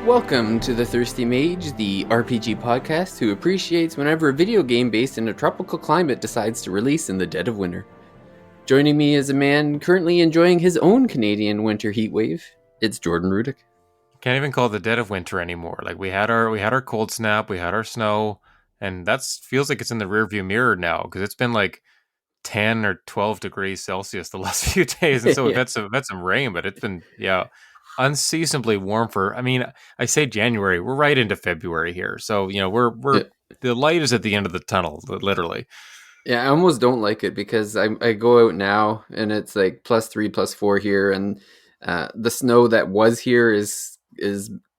Welcome to The Thirsty Mage, the RPG podcast who appreciates whenever a video game based in a tropical climate decides to release in the dead of winter. Joining me is a man currently enjoying his own Canadian winter heatwave. It's Jordan Rudick. Can't even call it the dead of winter anymore. Like we had our cold snap, we had our snow, and that feels like it's in the rearview mirror now because it's been like 10 or 12 degrees Celsius the last few days, and so we've had some rain, but it's been unseasonably warm for. I mean, I say January, we're right into February here, so we're the light is at the end of the tunnel, literally. Yeah, I almost don't like it because I go out now and it's like +3, +4 here, and the snow that was here is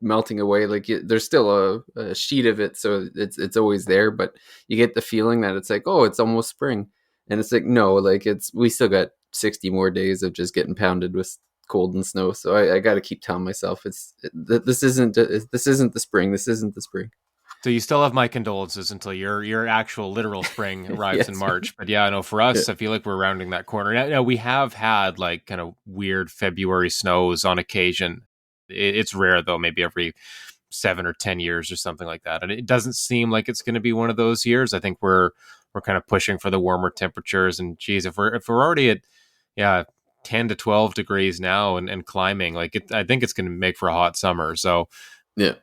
melting away. Like there's still a sheet of it, so it's always there, but you get the feeling that it's like, oh, it's almost spring, and it's like, no, like we still got 60 more days of just getting pounded with cold and snow. So I got to keep telling myself this isn't the spring. This isn't the spring. So you still have my condolences until your actual literal spring arrives Yes. in March. But yeah, no, for us, I feel like we're rounding that corner. Now, we have had like kind of weird February snows on occasion. It's rare though, maybe every 7 or 10 years or something like that. And it doesn't seem like it's going to be one of those years. I think we're kind of pushing for the warmer temperatures. And geez, if we're already at 10 to 12 degrees now and climbing, I think it's going to make for a hot summer. So yeah.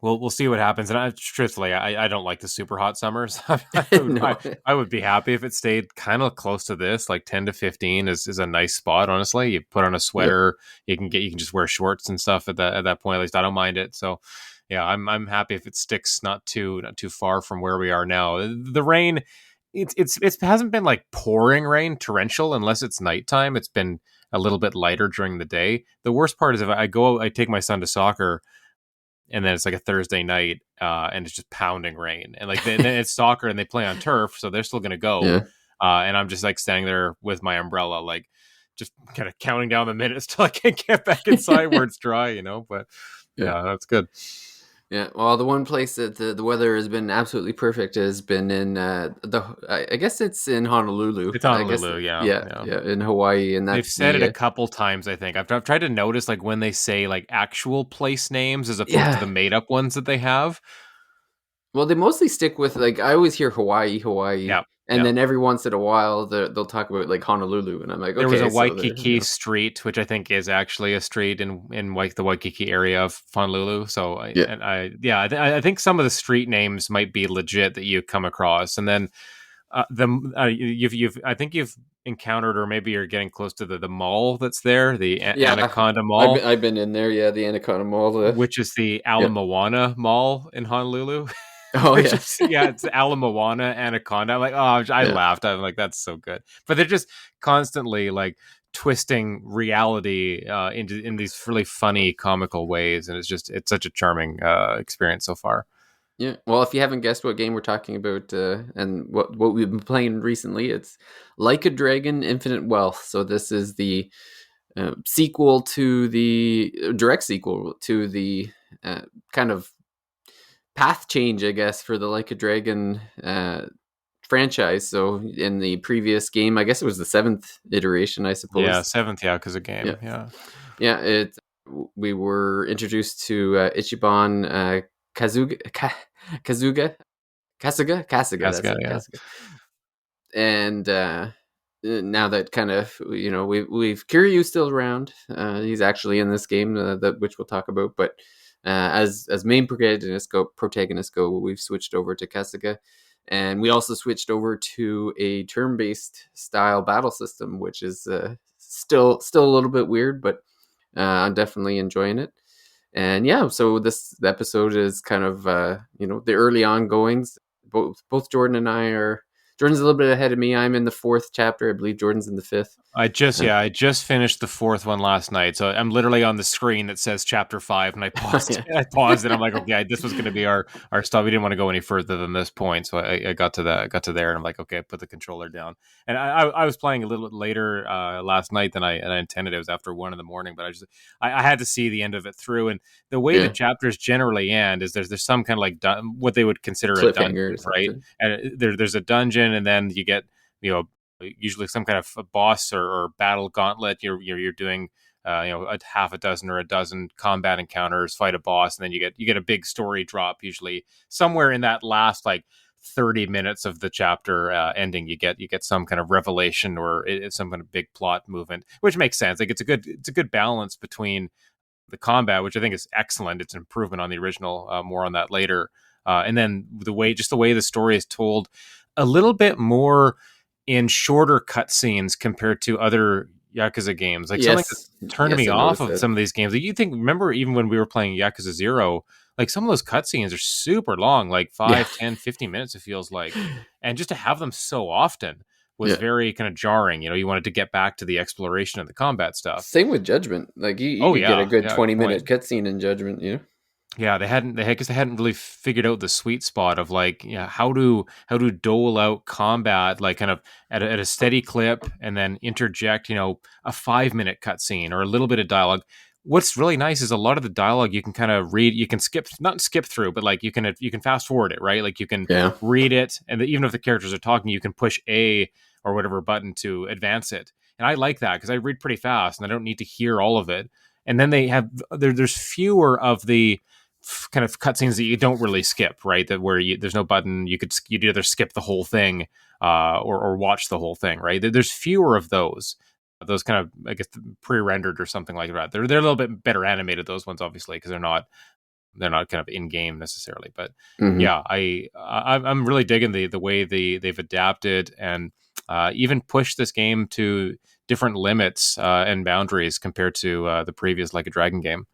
We'll see what happens. And truthfully, I don't like the super hot summers. I would be happy if it stayed kind of close to this, like 10 to 15 is a nice spot. Honestly, you put on a sweater, you can just wear shorts and stuff at that point. At least I don't mind it. So yeah, I'm happy if it sticks not too far from where we are now. The rain, it hasn't been like pouring rain, torrential, unless it's nighttime. It's been a little bit lighter during the day. The worst part is if I take my son to soccer, and then it's like a Thursday night, and it's just pounding rain. And like then it's soccer, and they play on turf, so they're still going to go. Yeah. And I'm just like standing there with my umbrella, like just kind of counting down the minutes till I can get back inside where it's dry, But yeah, that's good. Yeah, well, the one place that the weather has been absolutely perfect has been in I guess it's in Honolulu. It's Honolulu, yeah, in Hawaii, and they've said it a couple times. I think I've tried to notice like when they say like actual place names as opposed to the made up ones that they have. Well, they mostly stick with like I always hear Hawaii, and then every once in a while they'll talk about like Honolulu, and I'm like, okay. There was a Waikiki street, which I think is actually a street in like the Waikiki area of Honolulu. So I think some of the street names might be legit that you come across, and then you've encountered, or maybe you're getting close to the mall that's there, the Anaconda Mall. I've been in there, the Anaconda Mall, which is the Ala Moana Mall in Honolulu. Oh yes, it's Ala Moana Anaconda. I'm like, I laughed. I'm like, that's so good. But they're just constantly like twisting reality in these really funny, comical ways, and it's such a charming experience so far. Yeah. Well, if you haven't guessed what game we're talking about and what we've been playing recently, it's Like a Dragon: Infinite Wealth. So this is the sequel to the direct sequel to the kind of path change, I guess, for the Like a Dragon franchise. So in the previous game, I guess it was the 7th iteration, I suppose. Yeah, 7th, because of game. Yeah. We were introduced to Ichiban Kasuga. And now that kind of we've Kiryu's still around. He's actually in this game, which we'll talk about, but as main protagonist go, we've switched over to Kasuga, and we also switched over to a turn-based style battle system, which is still a little bit weird, but I'm definitely enjoying it. And so this episode is kind of the early ongoings. Both Jordan and I Jordan's a little bit ahead of me. I'm in the 4th chapter. I believe Jordan's in the 5th. I just finished the 4th one last night, so I'm literally on the screen that says chapter 5, and I paused. I paused it. I'm like, okay, this was going to be our stuff. We didn't want to go any further than this point, so I got to there, and I'm like, okay, put the controller down. And I was playing a little bit later last night than I intended. It was after 1 a.m, but I had to see the end of it through. And the way the chapters generally end is there's some kind of like what they would consider a dungeon, right? And there's a dungeon, and then you get usually some kind of a boss or battle gauntlet. You're doing a half a dozen or a dozen combat encounters, fight a boss, and then you get a big story drop. Usually somewhere in that last like 30 minutes of the chapter ending, you get some kind of revelation or it's some kind of big plot movement, which makes sense. Like it's a good balance between the combat, which I think is excellent. It's an improvement on the original. More on that later. And then the way the story is told, a little bit more in shorter cutscenes compared to other Yakuza games. Like something Yes, that turned yes, me I off noticed of that. some of these games. Like you think, remember even when we were playing Yakuza 0, like some of those cutscenes are super long, like Yeah, 5, 10, 15 minutes, it feels like. And just to have them so often was yeah. very kind of jarring. You wanted to get back to the exploration of the combat stuff. Same with Judgment. Like you Oh could get a yeah, good yeah, good 20-minute point. cutscene in Judgment. Yeah, I guess they hadn't really figured out the sweet spot of like, yeah, how to dole out combat like kind of at a steady clip and then interject, a 5 minute cutscene or a little bit of dialogue. What's really nice is a lot of the dialogue you can kind of read, you can not skip through, but like you can fast forward it, right? Like you can Yeah, read it, and even if the characters are talking, you can push A or whatever button to advance it. And I like that because I read pretty fast and I don't need to hear all of it. And then there's fewer of the kind of cutscenes that you don't really skip, right? That where there's no button, you'd either skip the whole thing or watch the whole thing, right? There's fewer of those kind of, I guess, pre-rendered or something like that. They're a little bit better animated, those ones, obviously, because they're not kind of in game necessarily. But hmm, yeah, I'm really digging the way they've adapted and even pushed this game to different limits and boundaries compared to the previous Like a Dragon game.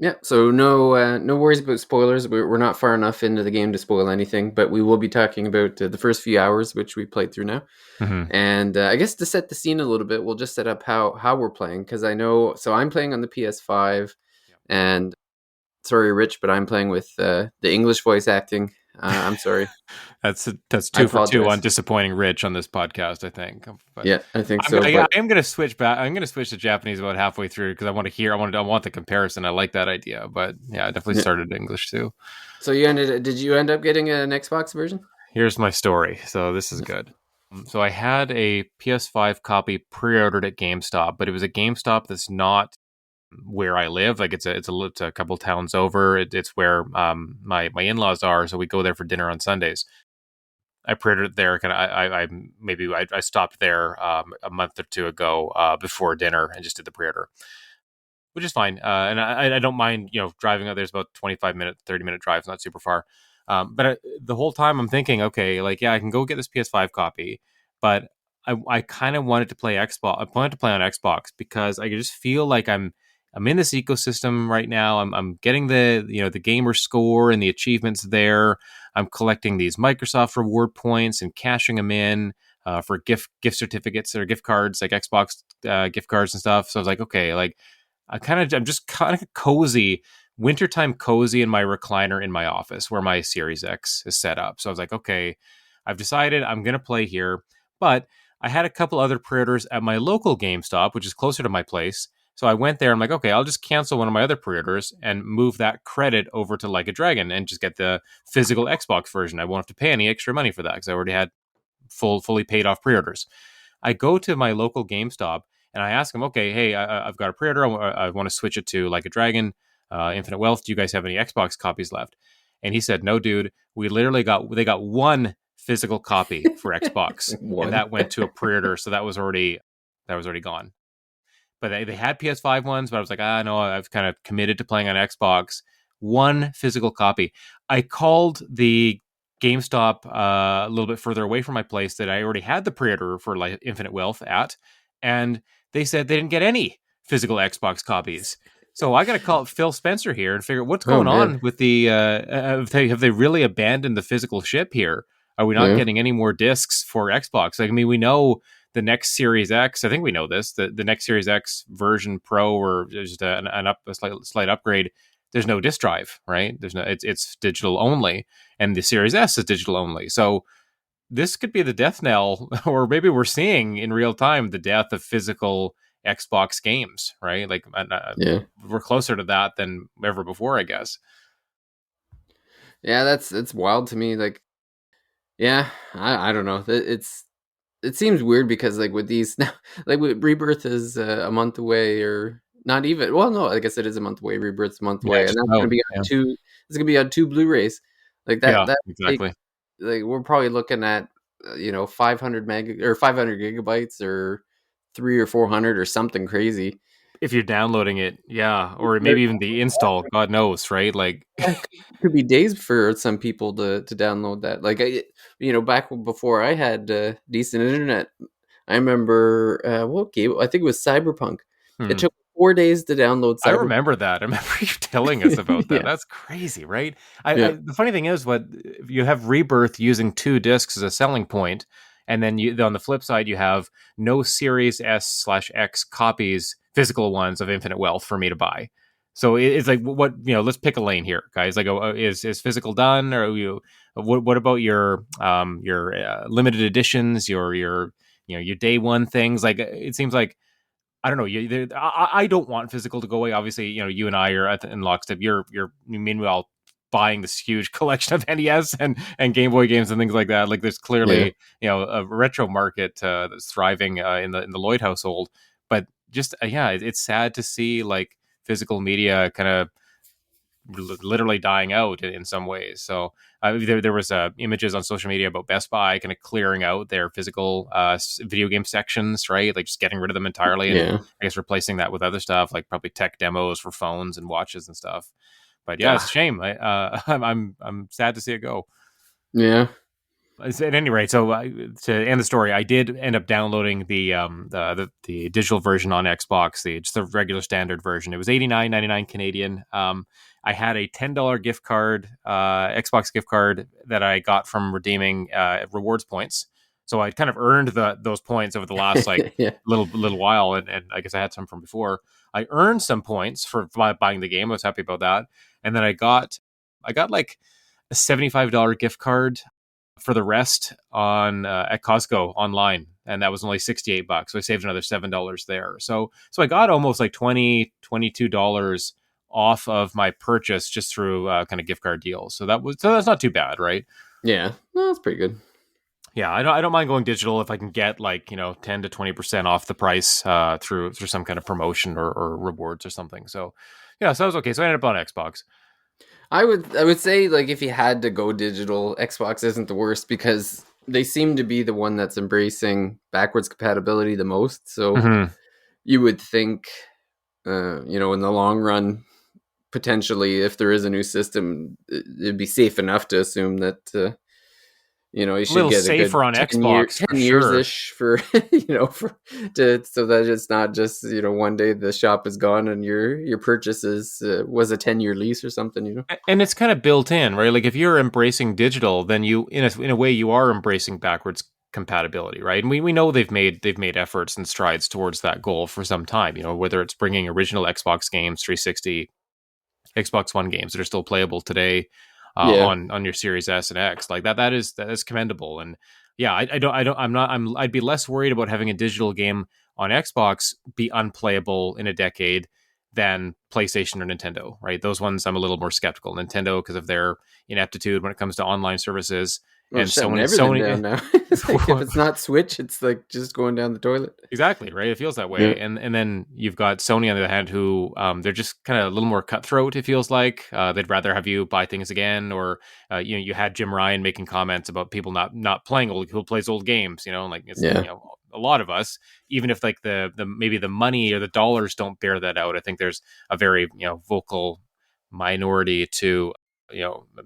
yeah. So no worries about spoilers. We're not far enough into the game to spoil anything, but we will be talking about the first few hours, which we played through now. Mm-hmm. And I guess to set the scene a little bit, we'll just set up how we're playing because I know. So I'm playing on the PS5, and sorry, Rich, but I'm playing with the English voice acting. I'm sorry. That's I 2 for 2 on apologize. disappointing Rich on this podcast, I think. But Yeah, I think so. I But am gonna switch back. I'm gonna switch to Japanese about halfway through because I want the comparison. I like that idea, but yeah, I definitely yeah. started English too. So did you end up getting an Xbox version? Here's my story. So this is good. So I had a PS5 copy pre-ordered at GameStop, but it was a GameStop that's not where I live. Like it's a couple towns over. It's where my in-laws are, so we go there for dinner on Sundays. I pre-ordered it there. Kind of, I stopped there a month or two ago before dinner and just did the pre-order, which is fine. And I don't mind, driving out. There's about 25-minute, 30-minute drive, not super far. But the whole time I'm thinking, okay, like yeah, I can go get this PS5 copy, but I kind of wanted to play Xbox. I wanted to play on Xbox because I just feel like I'm in this ecosystem right now. I'm getting the gamer score and the achievements there. I'm collecting these Microsoft reward points and cashing them in for gift certificates or gift cards, like Xbox gift cards and stuff. So I was like, okay, like I'm just kind of cozy, wintertime cozy in my recliner in my office where my Series X is set up. So I was like, okay, I've decided I'm gonna play here, but I had a couple other pre-orders at my local GameStop, which is closer to my place. So I went there. I'm like, okay, I'll just cancel one of my other pre-orders and move that credit over to Like a Dragon and just get the physical Xbox version. I won't have to pay any extra money for that because I already had fully paid off pre-orders. I go to my local GameStop and I ask them, okay, hey, I've got a pre-order. I want to switch it to Like a Dragon, Infinite Wealth. Do you guys have any Xbox copies left? And he said, no, dude. They got one physical copy for Xbox, and One. that went to a pre-order, so that was already gone. But they had PS5 ones, but I was like, no, I've kind of committed to playing on Xbox. One physical copy. I called the GameStop a little bit further away from my place that I already had the pre-order for like Infinite Wealth at, and they said they didn't get any physical Xbox copies. So I got to call Phil Spencer here and figure out what's Oh going man. on with the. Have they really abandoned the physical ship here? Are we not Yeah. getting any more discs for Xbox? Like, I mean, we know the next Series X. I think we know this. The next Series X version Pro or just a slight upgrade. There's no disk drive, right? There's no. It's digital only, and the Series S is digital only. So this could be the death knell, or maybe we're seeing in real time the death of physical Xbox games, right? Like Yeah. we're closer to that than ever before, I guess. Yeah, that's wild to me. Like, yeah, I don't know. It seems weird because like with these now, like with Rebirth is a month away, or Not even. Well, no, I guess it is a month away. Rebirth's a month Yeah, away, and just that's gonna about. be Yeah, on two. It's gonna be on two Blu-rays. Like that. yeah, That take exactly. like we're probably looking at 500 meg or 500 gigabytes or 300 or 400 or something crazy. If you're downloading it, yeah, or maybe even the install, God knows, right? Like, Yeah, could be days for some people to download that. Like back before I had decent internet, I remember what game? I think it was Cyberpunk. It hmm. took 4 days to download I Cyberpunk. remember that. I remember you telling us about that. Yeah, That's crazy, right? yeah, The funny thing is, what you have Rebirth using 2 discs as a selling point, and then on the flip side, you have no Series S/X copies, physical ones of Infinite Wealth for me to buy. So it's like, what, let's pick a lane here, guys. Like, is physical done, or what about your limited editions, your day one things? Like, it seems like, I don't know. I don't want physical to go away. Obviously, you and I are in lockstep. You're meanwhile buying this huge collection of NES and Game Boy games and things like that. Like, there's yeah, clearly a retro market that's thriving in the Lloyd household. But just yeah, it's sad to see like physical media kind of literally dying out in some ways. So there was images on social media about Best Buy kind of clearing out their physical video game sections, right? Like just getting rid of them entirely, and yeah. I guess replacing that with other stuff like probably tech demos for phones and watches and stuff. But yeah, it's a Ah, shame. I'm sad to see it go. yeah. At any rate, so to end the story, I did end up downloading the digital version on Xbox, just the regular standard version. It was 89.99 Canadian. I had a $10 gift card, Xbox gift card that I got from redeeming rewards points. So I kind of earned those points over the last like Yeah. little while, and I guess I had some from before. I earned some points for buying the game. I was happy about that, and then I got like a $75 gift card for the rest on at Costco online, and that was only $68. So I saved another $7 there. So I got almost like $22 off of my purchase just through kind of gift card deals. So that's not too bad, right? Yeah. No, that's pretty good. Yeah, I don't mind going digital if I can get like 10 to 20% off the price through some kind of promotion or rewards or something. So yeah, so that was okay. So I ended up on Xbox. I would say like if you had to go digital, Xbox isn't the worst because they seem to be the one that's embracing backwards compatibility the most. So Mm-hmm. you would think, in the long run, potentially, if there is a new system, it'd be safe enough to assume that you A should little get a good safer on 10 year Xbox for 10 years sure. ish for so that it's not just one day the shop is gone and your purchases was a 10-year lease or something. And it's kind of built in, right? Like if you're embracing digital, then you in a way you are embracing backwards compatibility, right? And we know they've made efforts and strides towards that goal for some time. Whether it's bringing original Xbox games, 360, Xbox One games that are still playable today Yeah, on your Series S and X, like that is commendable. And yeah, I'd be less worried about having a digital game on Xbox be unplayable in a decade than PlayStation or Nintendo, right? Those ones I'm a little more skeptical. Nintendo, because of their ineptitude when it comes to online services, well, and shutting everything Sony. down now. It's like if it's not Switch, it's like just going down the toilet. Exactly, right. It feels that Yeah, way, and then you've got Sony on the other hand, who they're just kind of a little more cutthroat. It feels like they'd rather have you buy things again, or you had Jim Ryan making comments about people not playing who plays old games. Like it's yeah, a lot of us, even if like the maybe the money or the dollars don't bear that out. I think there's a very vocal minority to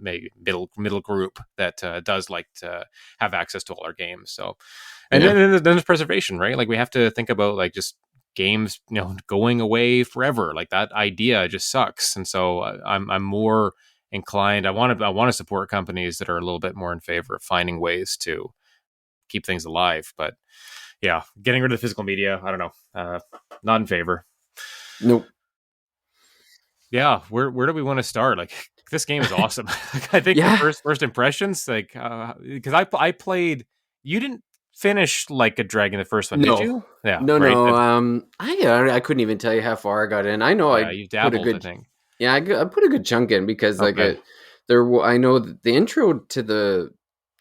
maybe middle group that does like to have access to all our games. So, and yeah. then there's preservation, right? Like we have to think about like just games, going away forever. Like that idea just sucks. And so I'm more inclined. I want to support companies that are a little bit more in favor of finding ways to keep things alive. But yeah, getting rid of the physical media, I don't know, not in favor. Nope. Yeah, where do we want to start? Like this game is awesome. Like, I think the Yeah. first impressions, like because I played. You didn't finish like a dragon the first one, did No. you? Yeah, No, right. no. I couldn't even tell you how far I got in. I know Yeah, I you put a dabbled, I good think. yeah, I put a good chunk in because Okay. I know that the intro to the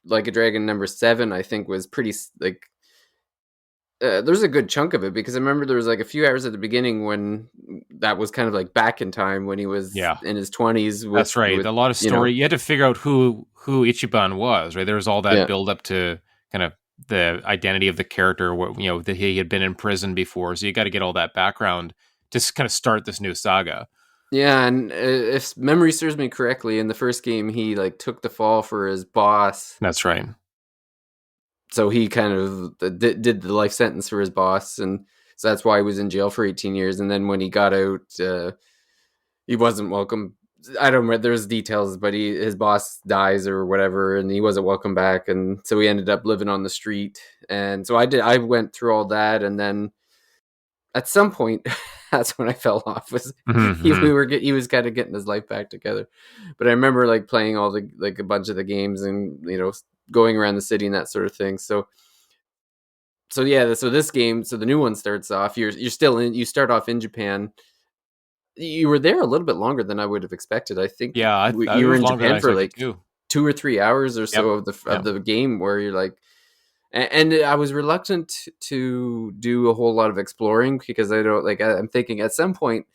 Like a Dragon number 7 I think was pretty like there's a good chunk of it because I remember there was like a few hours at the beginning when that was kind of like back in time when he was Yeah, in his 20s that's right. with A lot of story. You had to figure out who Ichiban was, right? There was all that yeah. build up to kind of the identity of the character, that he had been in prison before. So you got to get all that background to kind of start this new saga. Yeah, and if memory serves me correctly, in the first game he like took the fall for his boss, That's right. so he kind of did the life sentence for his boss, and so that's why he was in jail for 18 years. And then when he got out, he wasn't welcome. I don't remember. There's details, but his boss dies or whatever, and he wasn't welcome back, and so he ended up living on the street. And so I went through all that, and then at some point, that's when I fell off. Was Mm-hmm. he was kind of getting his life back together, but I remember like playing all the like a bunch of the games and going around the city and that sort of thing. So yeah, so this game, so the new one starts off. You're still in. You start off in Japan. You were there a little bit longer than I would have expected. I think Yeah, you it were was in longer than I Japan for expected like too. 2 or 3 hours or Yep. so of Yep. the game, where you're like, and I was reluctant to do a whole lot of exploring because I don't like. I'm thinking at some point,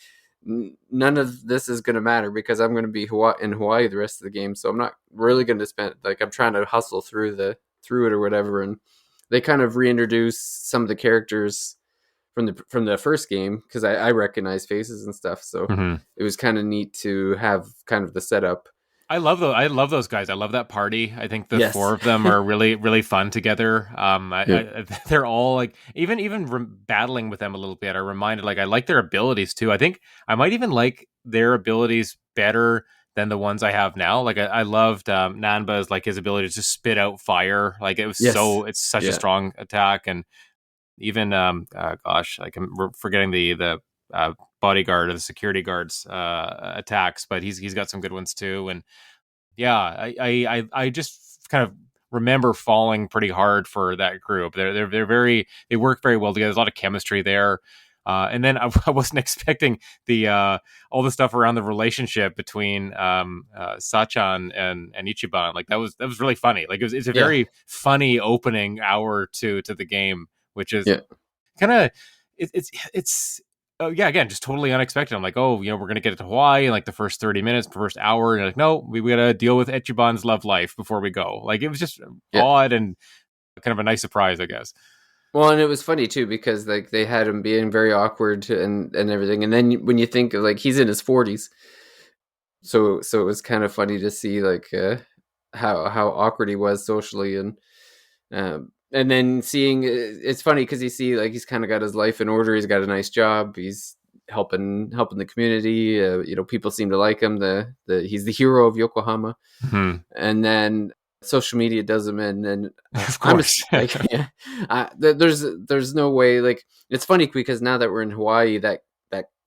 none of this is going to matter because I'm going to be in Hawaii the rest of the game. So I'm not really going to spend like I'm trying to hustle through it or whatever. And they kind of reintroduce some of the characters from the first game because I recognize faces and stuff. So Mm-hmm. it was kind of neat to have kind of the setup. I love those guys. I love that party. I think the four Yes. of them are really really fun together. Yeah. They're all like even battling with them a little bit. I reminded like I like their abilities too. I think I might even like their abilities better than the ones I have now. Like I loved Nanba's like his ability to just spit out fire. Like Yes. it's such a Yeah. strong attack. And even gosh, like I'm forgetting the bodyguard or the security guards attacks, but he's got some good ones too. And yeah, I just kind of remember falling pretty hard for that group. They work very well together. There's a lot of chemistry there. And then I wasn't expecting the all the stuff around the relationship between Sachan and Ichiban. Like that was really funny. Like it's a Yeah. very funny opening hour or two to the game, which is Yeah. kind of it's oh yeah, again, just totally unexpected. I'm like, oh, we're gonna get to Hawaii in like the first 30 minutes, first hour, and you're like, no, we gotta deal with Ichiban's love life before we go. Like it was just Yeah. odd and kind of a nice surprise, I guess. Well, and it was funny too because like they had him being very awkward and everything, and then when you think of like he's in his 40s, so it was kind of funny to see like how awkward he was socially, and then seeing it's funny because you see like he's kind of got his life in order. He's got a nice job. He's helping the community. People seem to like him. The he's the hero of Yokohama, Hmm. and then social media does him in, and Of I'm course. like, yeah, there's no way. Like it's funny because now that we're in Hawaii, that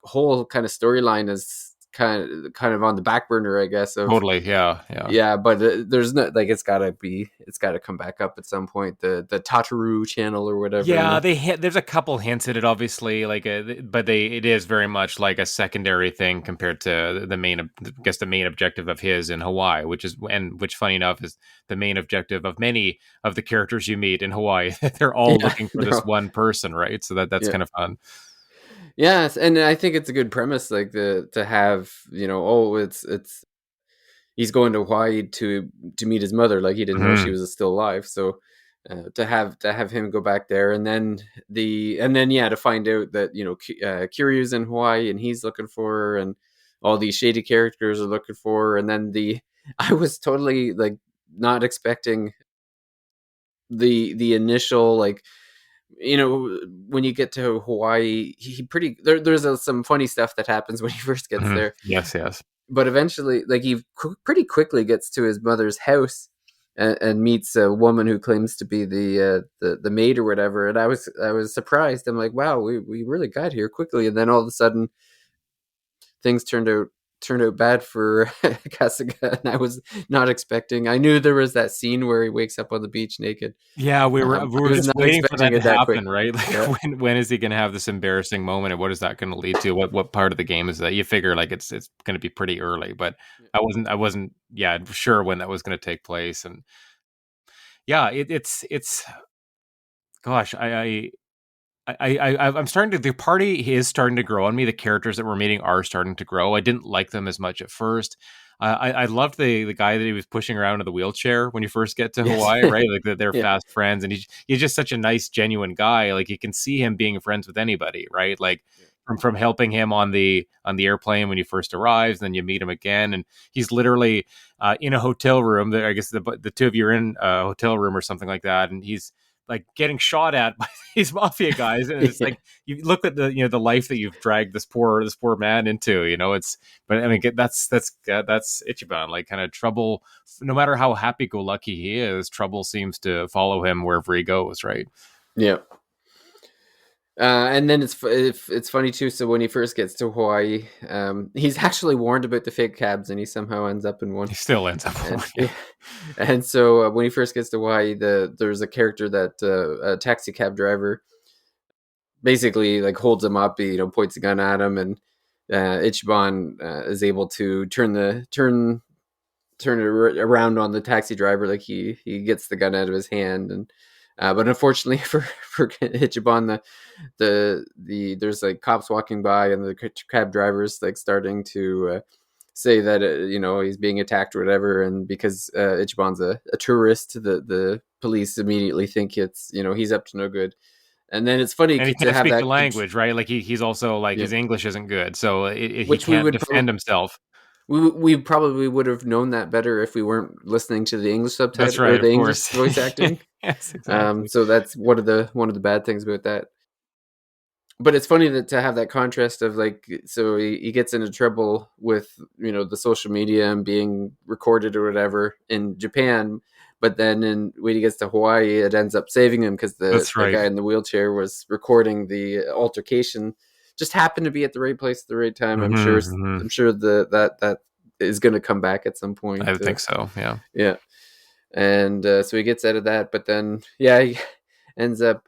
whole kind of storyline is kind of on the back burner, I guess. Of Totally. Yeah. Yeah. yeah, but there's no like it's got to come back up at some point. The Tataru channel or whatever. Yeah, there's a couple hints at it, obviously, like, but it is very much like a secondary thing compared to the main, I guess, the main objective of his in Hawaii, which, funny enough, is the main objective of many of the characters you meet in Hawaii. They're all Yeah, looking for this one person, right? So that's yeah. kind of fun. Yes, and I think it's a good premise, like the to have oh it's he's going to Hawaii to meet his mother, like he didn't know she Hmm. was still alive. So to have him go back there, and then yeah, to find out that Kiryu's in Hawaii and he's looking for her, and all these shady characters are looking for her, and then the I was totally like not expecting the initial like when you get to Hawaii, he pretty there's some funny stuff that happens when he first gets Hmm. there, Yes, yes. but eventually, like he pretty quickly gets to his mother's house and meets a woman who claims to be the maid or whatever. And I was surprised. I'm like, wow, we really got here quickly. And then all of a sudden, things turned out bad for Kasuga, and I was not expecting. I knew there was that scene where he wakes up on the beach naked. Yeah, we I were was just not waiting for expecting that to it that quick. happen, right? Yeah, Like when is he going to have this embarrassing moment, and what is that going to lead to? What part of the game is that? You figure like it's going to be pretty early, but I wasn't yeah sure when that was going to take place, and yeah, it's gosh, I'm starting to. The party is starting to grow on me. The characters that we're meeting are starting to grow. I didn't like them as much at first. I loved the guy that he was pushing around in the wheelchair when you first get to Yes. Hawaii, right? Like they're Yeah. fast friends, and he's just such a nice, genuine guy. Like you can see him being friends with anybody, right? Like from helping him on the airplane when he first arrives, and then you meet him again, and he's literally in a hotel room. I guess the two of you are in a hotel room or something like that, and he's like getting shot at by these mafia guys, and it's Yeah. like you look at the life that you've dragged this poor man into. It's, but I mean that's Ichiban, like kind of trouble. No matter how happy go lucky he is, trouble seems to follow him wherever he goes, right? Yeah. And then it's funny too. So when he first gets to Hawaii, he's actually warned about the fake cabs, and he somehow ends up in one. He still ends up in And, one. Yeah. and so when he first gets to Hawaii, there's a character that a taxi cab driver basically like holds him up, points a gun at him, and Ichiban is able to turn it around on the taxi driver. Like he gets the gun out of his hand, and but unfortunately for Ichiban, there's like cops walking by, and the cab driver's like starting to say that he's being attacked or whatever, and because Ichiban's a tourist, the police immediately think it's he's up to no good. And then it's funny And he to can't have speak that, the language, right? Like he's also like yeah, his English isn't good, so he which we can't would defend himself. we probably would have known that better if we weren't listening to the English That's subtitle or right, the of English course. voice acting. Yes, exactly. So that's one of the bad things about that. But it's funny that to have that contrast of like, so he gets into trouble with the social media and being recorded or whatever in Japan, but then when he gets to Hawaii, it ends up saving him because the That's the right. guy in the wheelchair was recording the altercation, just happened to be at the right place at the right time. I'm sure Mm-hmm, mm-hmm. I'm sure that is going to come back at some I point. would think so. Yeah. Yeah, and so he gets out of that, but then yeah, he ends up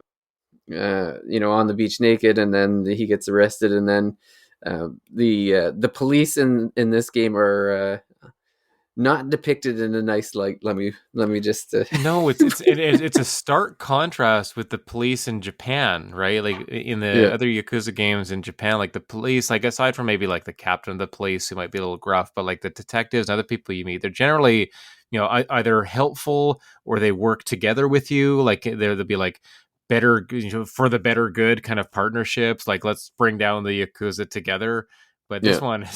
on the beach naked, and then he gets arrested, and then the police in this game are not depicted in a nice light. Let me just No, it's a stark contrast with the police in Japan, right? Like in the yeah, other Yakuza games in Japan, like the police, like aside from maybe like the captain of the police who might be a little gruff, but like the detectives and other people you meet, they're generally, either helpful or they work together with you. Like there'll be like better, for the better good kind of partnerships. Like let's bring down the Yakuza together. But this yeah. one,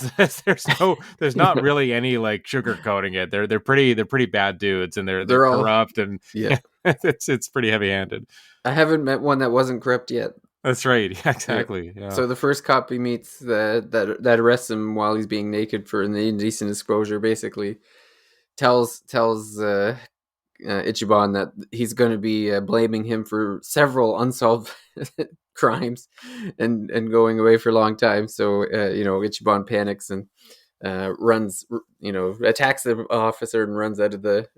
there's not really any like sugarcoating it. They're pretty bad dudes, and they're They're all, corrupt, and yeah. yeah, it's pretty heavy handed. I haven't met one that wasn't corrupt yet. That's right. Yeah, Yeah. exactly. Yeah. So the first cop he meets that arrests him while he's being naked for an indecent exposure basically tells Ichiban that he's going to be blaming him for several unsolved crimes and going away for a long time. So Ichiban panics and runs, attacks the officer and runs out of the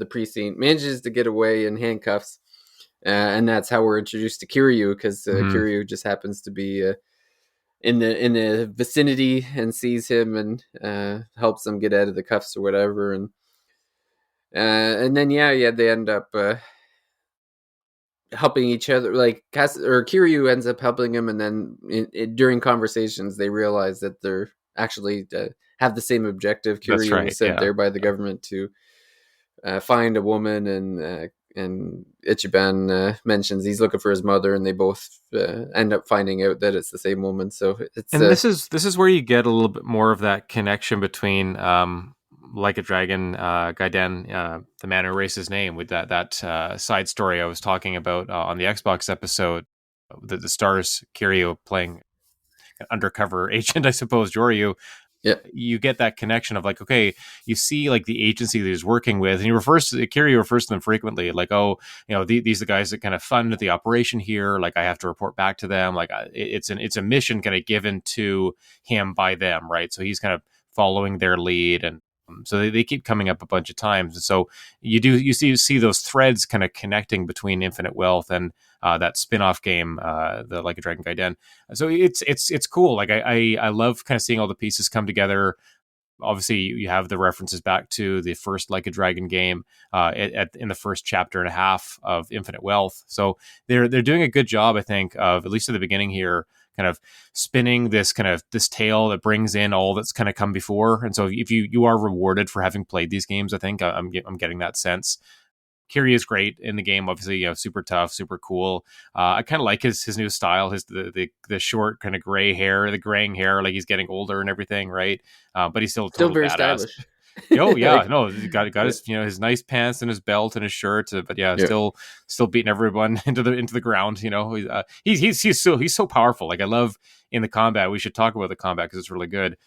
precinct, manages to get away in handcuffs, and that's how we're introduced to Kiryu, because Mhm. Kiryu just happens to be in the vicinity and sees him and helps him get out of the cuffs or whatever, and then yeah, they end up helping each other. Like Kiryu ends up helping him, and then during conversations they realize that they're actually have the same objective. That's Kiryu was right. sent Yeah. there by the government to find a woman, and Ichiban mentions he's looking for his mother, and they both end up finding out that it's the same woman. So it's And this is where you get a little bit more of that connection between like a Dragon, Gaiden, the man who erased his name, with that side story I was talking about on the Xbox episode. The stars Kiryu playing an undercover agent, I suppose, Joryu. yeah, You get that connection of like, okay, you see like the agency that he's working with, and Kiryu refers to them frequently, like, oh, these are the guys that kind of fund the operation here. Like, I have to report back to them. Like, it's a mission kind of given to him by them, right? So he's kind of following their lead, and so they keep coming up a bunch of times. And so you see those threads kind of connecting between Infinite Wealth and that spin-off game, the Like a Dragon Gaiden. So it's cool. Like I love kind of seeing all the pieces come together. obviously you have the references back to the first Like a Dragon game in the first chapter and a half of Infinite Wealth. So they're doing a good job, I think, of at least at the beginning here, kind of spinning this tale that brings in all that's kind of come before. And so if you are rewarded for having played these games, I think I'm getting that sense. Kiryu is great in the game, obviously, super tough, super cool. I kind of like his new style, the short kind of gray hair, the graying hair, like he's getting older and everything, right? But he's still a total very badass. stylish. Oh yeah, like, no, he got his his nice pants and his belt and his shirt, but still beating everyone into the ground. He's so powerful. Like I love in the combat. We should talk about the combat because it's really good.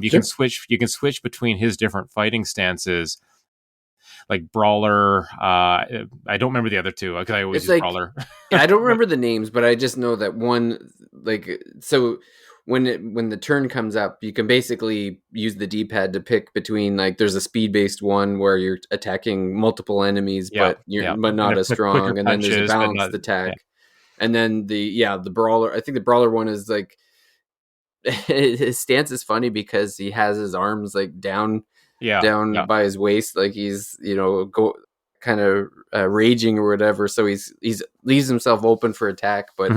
You can switch between his different fighting stances. Like Brawler, I don't remember the other two because I always use Brawler. I don't remember the names, but I just know that one, so when the turn comes up, you can basically use the D-pad to pick between, like, there's a speed-based one where you're attacking multiple enemies, but not as strong, and then there's a balanced attack, and then the Brawler. I think the Brawler one is like his stance is funny because he has his arms like down by his waist, like he's raging or whatever. So he's leaves himself open for attack, but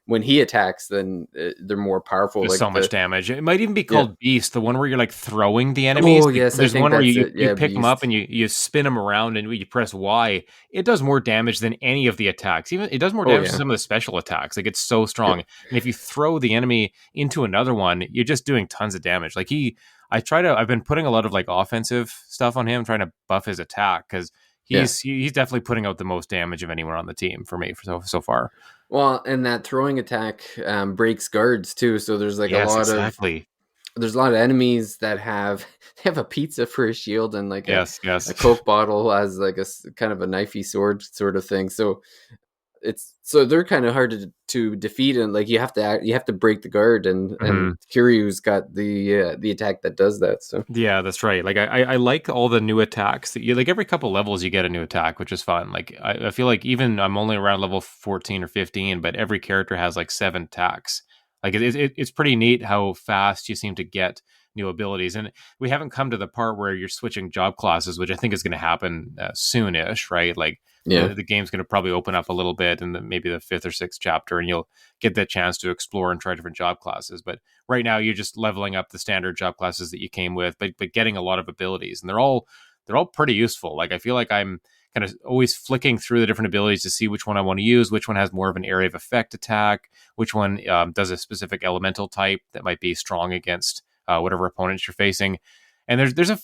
when he attacks, then they're more powerful. There's so much damage. It might even be called Beast, the one where you're like throwing the enemies. Oh yes, there's one where you pick them up and you spin them around and you press Y. It does more damage than any of the attacks. Even it does more damage than some of the special attacks. Like it's so strong. And if you throw the enemy into another one, you're just doing tons of damage. Like I've been putting a lot of like offensive stuff on him, trying to buff his attack because he's definitely putting out the most damage of anyone on the team for me so far. Well, and that throwing attack breaks guards too. So there's like there's a lot of enemies that have a pizza for a shield and like a Coke bottle as like a kind of a knifey sword sort of thing. So they're kind of hard to defeat, and like you have to break the guard, and Kiryu's got the attack that does that. So yeah, that's right. Like I like all the new attacks that you like. Every couple levels you get a new attack, which is fun. Like I feel like even I'm only around level 14 or 15, but every character has like 7 attacks. Like it's pretty neat how fast you seem to get new abilities. And we haven't come to the part where you're switching job classes, which I think is going to happen soonish, right? Like the game's going to probably open up a little bit in maybe the 5th or 6th chapter, and you'll get that chance to explore and try different job classes. But right now you're just leveling up the standard job classes that you came with, but getting a lot of abilities, and they're all pretty useful. Like I feel like I'm kind of always flicking through the different abilities to see which one I want to use, which one has more of an area of effect attack, which one does a specific elemental type that might be strong against whatever opponents you're facing. And there's a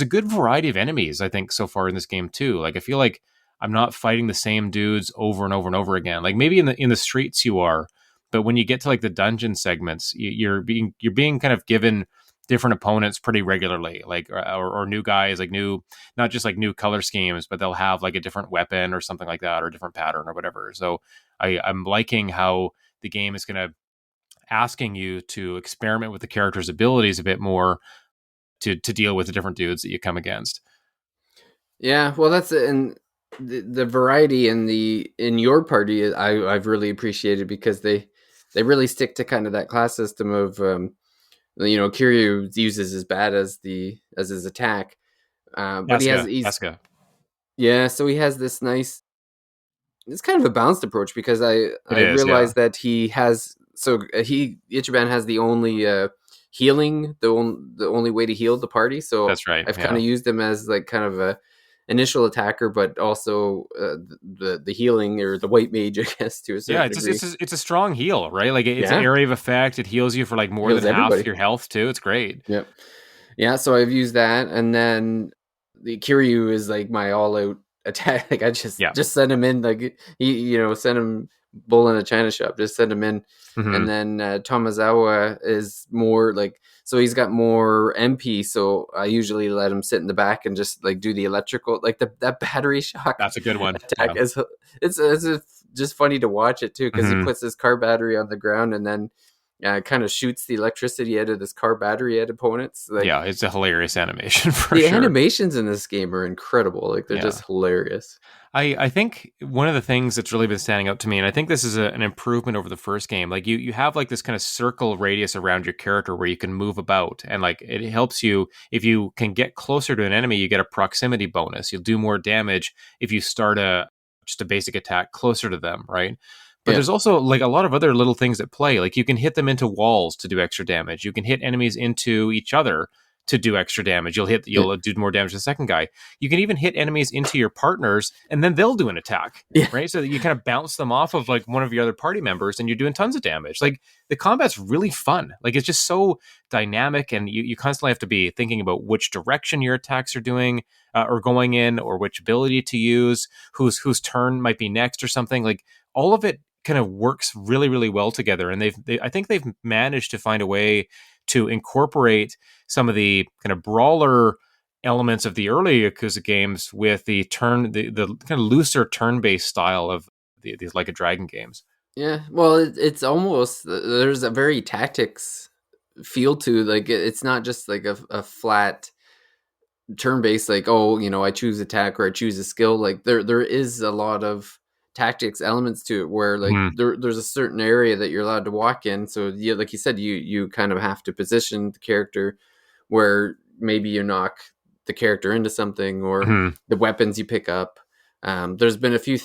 good variety of enemies, I think, so far in this game too. Like I feel like I'm not fighting the same dudes over and over and over again. Like maybe in the streets you are, but when you get to like the dungeon segments, you're being kind of given different opponents pretty regularly, like or new guys, like not just like new color schemes, but they'll have like a different weapon or something like that, or a different pattern or whatever. So I'm liking how the game is going to asking you to experiment with the character's abilities a bit more to deal with the different dudes that you come against. Yeah, well, that's it. And the variety in your party, I've really appreciated, because they really stick to kind of that class system of Kiryu uses his bat as his attack, but Asuka. Yeah, so he has this nice. It's kind of a balanced approach, because I realized that he has. So Ichiban has the only healing, the only way to heal the party. So that's right. I've kind of used him as like kind of a initial attacker, but also the healing, or the white mage, I guess, to a certain degree. It's a strong heal, right? Like it's an area of effect. It heals you for like more than half your health too. It's great. Yep. Yeah. So I've used that, and then the Kiryu is like my all-out attack. Like I just send him in, like send him bull in a china shop. Just send him in, and then Tomizawa is more like. So he's got more MP, so I usually let him sit in the back and just like do the electrical, like that battery shock. That's a good one. Attack. It's just funny to watch it too, because he puts his car battery on the ground, and then kind of shoots the electricity out of this car battery at opponents. Like, yeah, it's a hilarious animation for the sure. animations in this game are incredible. Like, they're just hilarious. I think one of the things that's really been standing out to me, and I think this is an improvement over the first game, like you have like this kind of circle radius around your character where you can move about, and like it helps you if you can get closer to an enemy, you get a proximity bonus. You'll do more damage if you start just a basic attack closer to them, right? But Yeah. there's also like a lot of other little things at play. Like you can hit them into walls to do extra damage. You can hit enemies into each other to do extra damage. You'll do more damage to the second guy. You can even hit enemies into your partners, and then they'll do an attack, Yeah. right? So that you kind of bounce them off of like one of your other party members, and you're doing tons of damage. Like the combat's really fun. Like it's just so dynamic, and you constantly have to be thinking about which direction your attacks are doing or going in, or which ability to use, whose turn might be next, or something. Like all of it kind of works really, really well together, and I think they've managed to find a way to incorporate some of the kind of brawler elements of the early Yakuza games with the kind of looser turn-based style of these Like a Dragon games. Yeah. Well, it's almost, there's a very tactics feel to, like, it's not just like a flat turn-based, like, oh, I choose attack or I choose a skill. Like, there is a lot of tactics elements to it, where like there's a certain area that you're allowed to walk in. So yeah, like you said, you kind of have to position the character where maybe you knock the character into something, or the weapons you pick up. There's been a few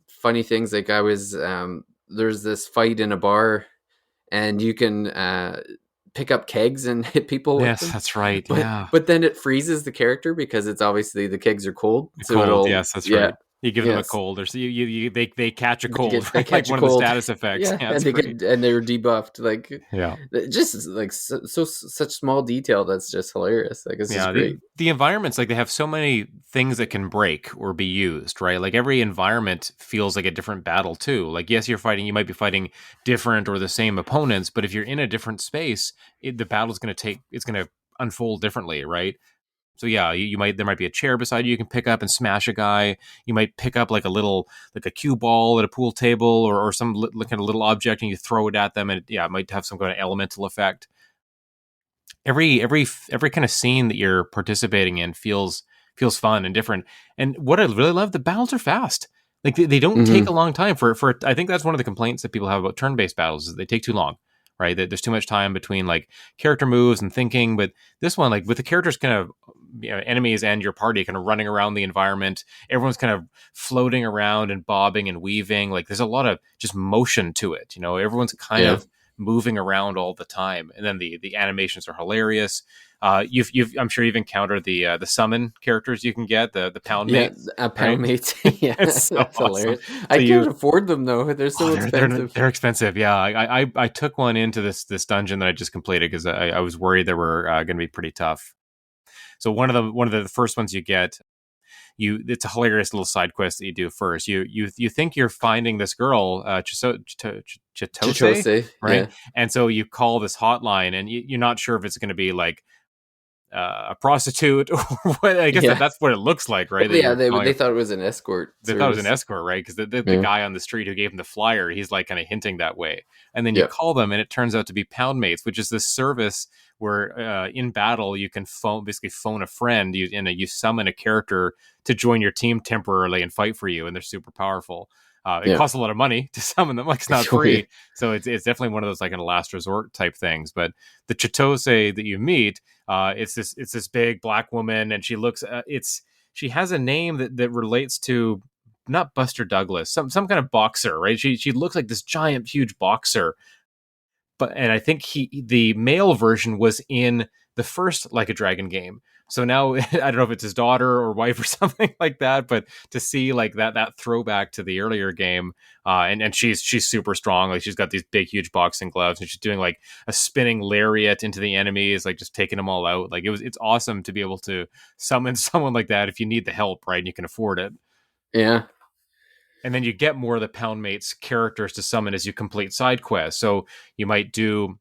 funny things. Like, there's this fight in a bar, and you can pick up kegs and hit people with them. That's right. But then it freezes the character, because it's obviously the kegs are cold. Cold, yes, that's right. You give them a cold, or so they catch a cold. They catch like one of the status effects. Yeah, and they're debuffed. Like, just like such small detail that's just hilarious. Like, it's just great. The environments, like they have so many things that can break or be used, right? Like every environment feels like a different battle too. Like, yes, you might be fighting different or the same opponents, but if you're in a different space, the battle's going to unfold differently, right? So yeah, there might be a chair beside you can pick up and smash a guy. You might pick up like a cue ball at a pool table, or some kind of little object, and you throw it at them, and it might have some kind of elemental effect. Every kind of scene that you're participating in feels fun and different. And what I really love, the battles are fast. Like they don't take a long time for. I think that's one of the complaints that people have about turn-based battles, is they take too long. Right, there's too much time between like character moves and thinking. But this one, like with the characters kind of enemies and your party kind of running around the environment, everyone's kind of floating around and bobbing and weaving. Like there's a lot of just motion to it. Everyone's kind of moving around all the time, and then the animations are hilarious. I'm sure you've encountered the summon characters you can get, the pound mates. Pound mates. Yeah, that's awesome. Hilarious. I can't afford them though. They're so expensive. They're expensive. Yeah, I took one into this dungeon that I just completed because I was worried they were going to be pretty tough. So one of the first ones you get, it's a hilarious little side quest that you do first. You think you're finding this girl, Chitose, right? Yeah. And so you call this hotline, and you're not sure if it's going to be like a prostitute, or what. I guess that's what it looks like, right? Well, they thought it was an escort. They thought it was an escort, right? Because the guy on the street who gave him the flyer, he's like kind of hinting that way. And then you call them, and it turns out to be Pound Mates, which is this service where in battle you can phone a friend, you summon a character to join your team temporarily and fight for you, and they're super powerful. It costs a lot of money to summon them, like it's not free. So it's definitely one of those like a last resort type things. But the Chitose that you meet, it's this big black woman, and she looks she has a name that relates to not Buster Douglas, some kind of boxer, right? She looks like this giant, huge boxer. And I think the male version was in the first Like a Dragon game. So now I don't know if it's his daughter or wife or something like that, but to see like that throwback to the earlier game, and she's super strong. Like she's got these big, huge boxing gloves, and she's doing like a spinning lariat into the enemies, like just taking them all out. Like it's awesome to be able to summon someone like that if you need the help, right? And you can afford it. Yeah. And then you get more of the Pound Mates characters to summon as you complete side quests. So you might do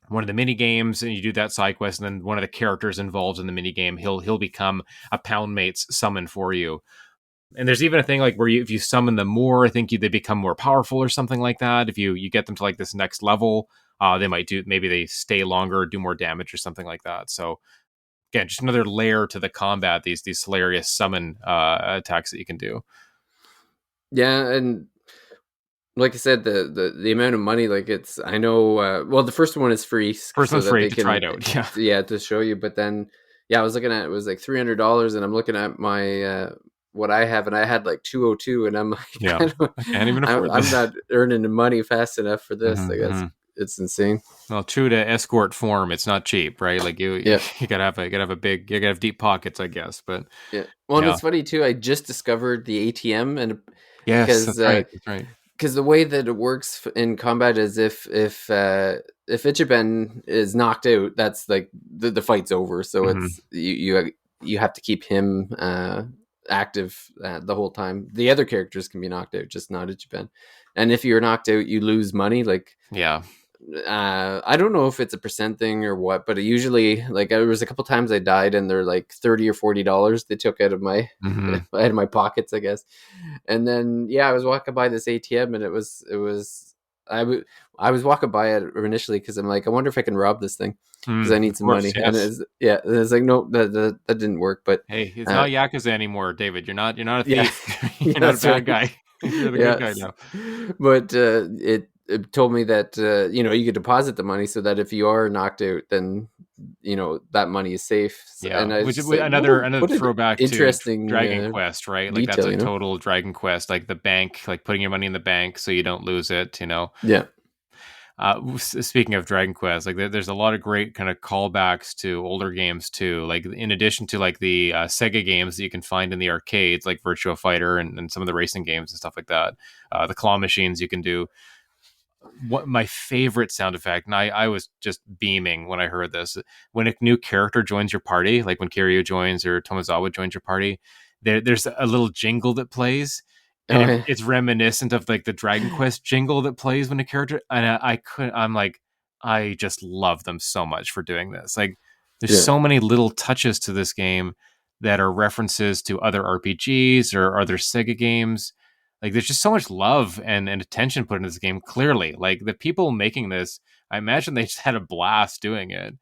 one of the mini games, and you do that side quest, and then one of the characters involved in the mini game, he'll become a Pound Mates summon for you. And there's even a thing like where if you summon them more, I think they become more powerful or something like that. If you get them to like this next level, maybe they stay longer, do more damage or something like that. So again, just another layer to the combat, these hilarious summon attacks that you can do. Yeah, and like I said, the amount of money, like it's, I know, well, the first one is free, First so one's that free they to try can, it out. Yeah. yeah, to show you. But then, yeah, I was looking at, it was like $300, and I'm looking at my what I have, and I had like 202, and I'm like, Yeah, I can't even afford I'm this. not earning the money fast enough for this. Like Mm-hmm. it's insane. Well, true to escort form, it's not cheap, right? Like Yeah, you gotta have deep pockets, I guess. But yeah. Well, and yeah, it's funny too. I just discovered the ATM, and yes, because that's right. That's right. because the way that it works in combat is if Ichiban is knocked out, that's like the fight's over. So Mm-hmm. it's you have to keep him active the whole time. The other characters can be knocked out, just not Ichiban. And if you're knocked out, you lose money. Like Yeah. I don't know if it's a percent thing or what, but it usually, like, there was a couple times I died and they're like $30 or $40 they took out of my Mm-hmm. out of my pockets, I guess. And then yeah, I was walking by this ATM, and it was I was walking by it initially because I'm like, I wonder if I can rob this thing because I need Of some course, money. And yes. it's like, no, that didn't work. But Hey, it's uh, not Yakuza anymore, David. You're not a yeah, thief. yeah, You're not a that's bad right. guy. You're the good guy Yes, now. but it told me that you could deposit the money so that if you are knocked out, then that money is safe. And Yeah, I was which is just like, another what an throwback to interesting Dragon Quest, right? Like that's detail, a total Dragon Quest, like the bank, like putting your money in the bank so you don't lose it. Yeah, Speaking of Dragon Quest, like there's a lot of great kind of callbacks to older games too. Like in addition to like the Sega games that you can find in the arcades, like Virtua Fighter and some of the racing games and stuff like that. The claw machines you can do. What my favorite sound effect, and I was just beaming when I heard this, when a new character joins your party, like when Kiryu joins or Tomozawa joins your party, there's a little jingle that plays, and oh yeah, it's reminiscent of like the Dragon Quest jingle that plays when a character, and I'm like, I just love them so much for doing this. Like there's yeah, so many little touches to this game that are references to other RPGs or other Sega games. Like there's just so much love and attention put into this game. Clearly, like the people making this, I imagine they just had a blast doing it.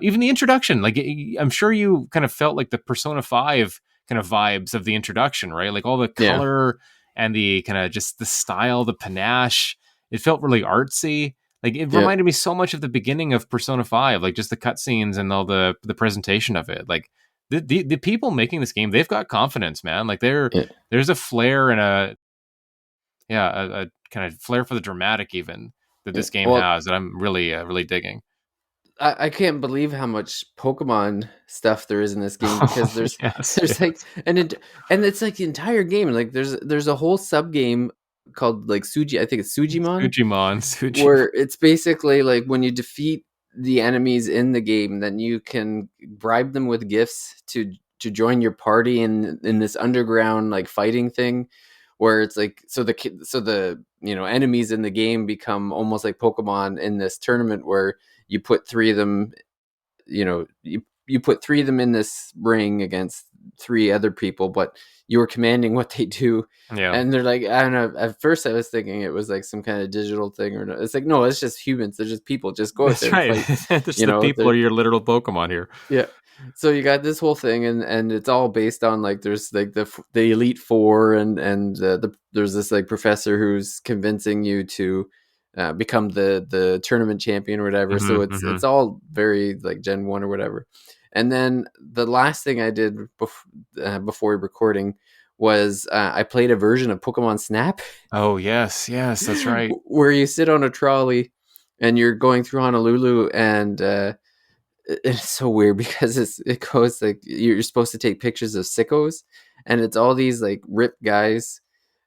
Even the introduction, like I'm sure you kind of felt like the Persona 5 kind of vibes of the introduction, right? Like all the yeah, color and the kind of just the style, the panache. It felt really artsy. Like it yeah, reminded me so much of the beginning of Persona 5, like just the cutscenes and all the presentation of it. Like the people making this game, they've got confidence, man. Like yeah. there's a flair and a kind of flair for the dramatic even that Yeah. this game Well, has that I'm really digging. I can't believe how much Pokemon stuff there is in this game, because Oh, there's yes, there's like yes. and it's like the entire game. Like there's a whole sub game called like Suji. I think it's Sujimon, Sujimon. where it's basically like when you defeat the enemies in the game, then you can bribe them with gifts to join your party in this underground like fighting thing, where it's like, so the enemies in the game become almost like Pokemon in this tournament, where you put three of them, you put three of them in this ring against three other people, but you were commanding what they do. Yeah, And they're like, I don't know, at first I was thinking it was like some kind of digital thing, or no. It's like, no, it's just humans, they're just people, just go out that's there and right. fight. Just the people They're, are your literal Pokemon here. yeah. So you got this whole thing, and it's all based on like, there's like the Elite Four, and there's this like professor who's convincing you to become the tournament champion or whatever. So Hmm. it's all very like Gen 1 or whatever. And then the last thing I did before recording was I played a version of Pokemon Snap, Oh yes, that's right. where you sit on a trolley and you're going through Honolulu, and it's so weird because it goes like, you're supposed to take pictures of sickos, and it's all these like ripped guys,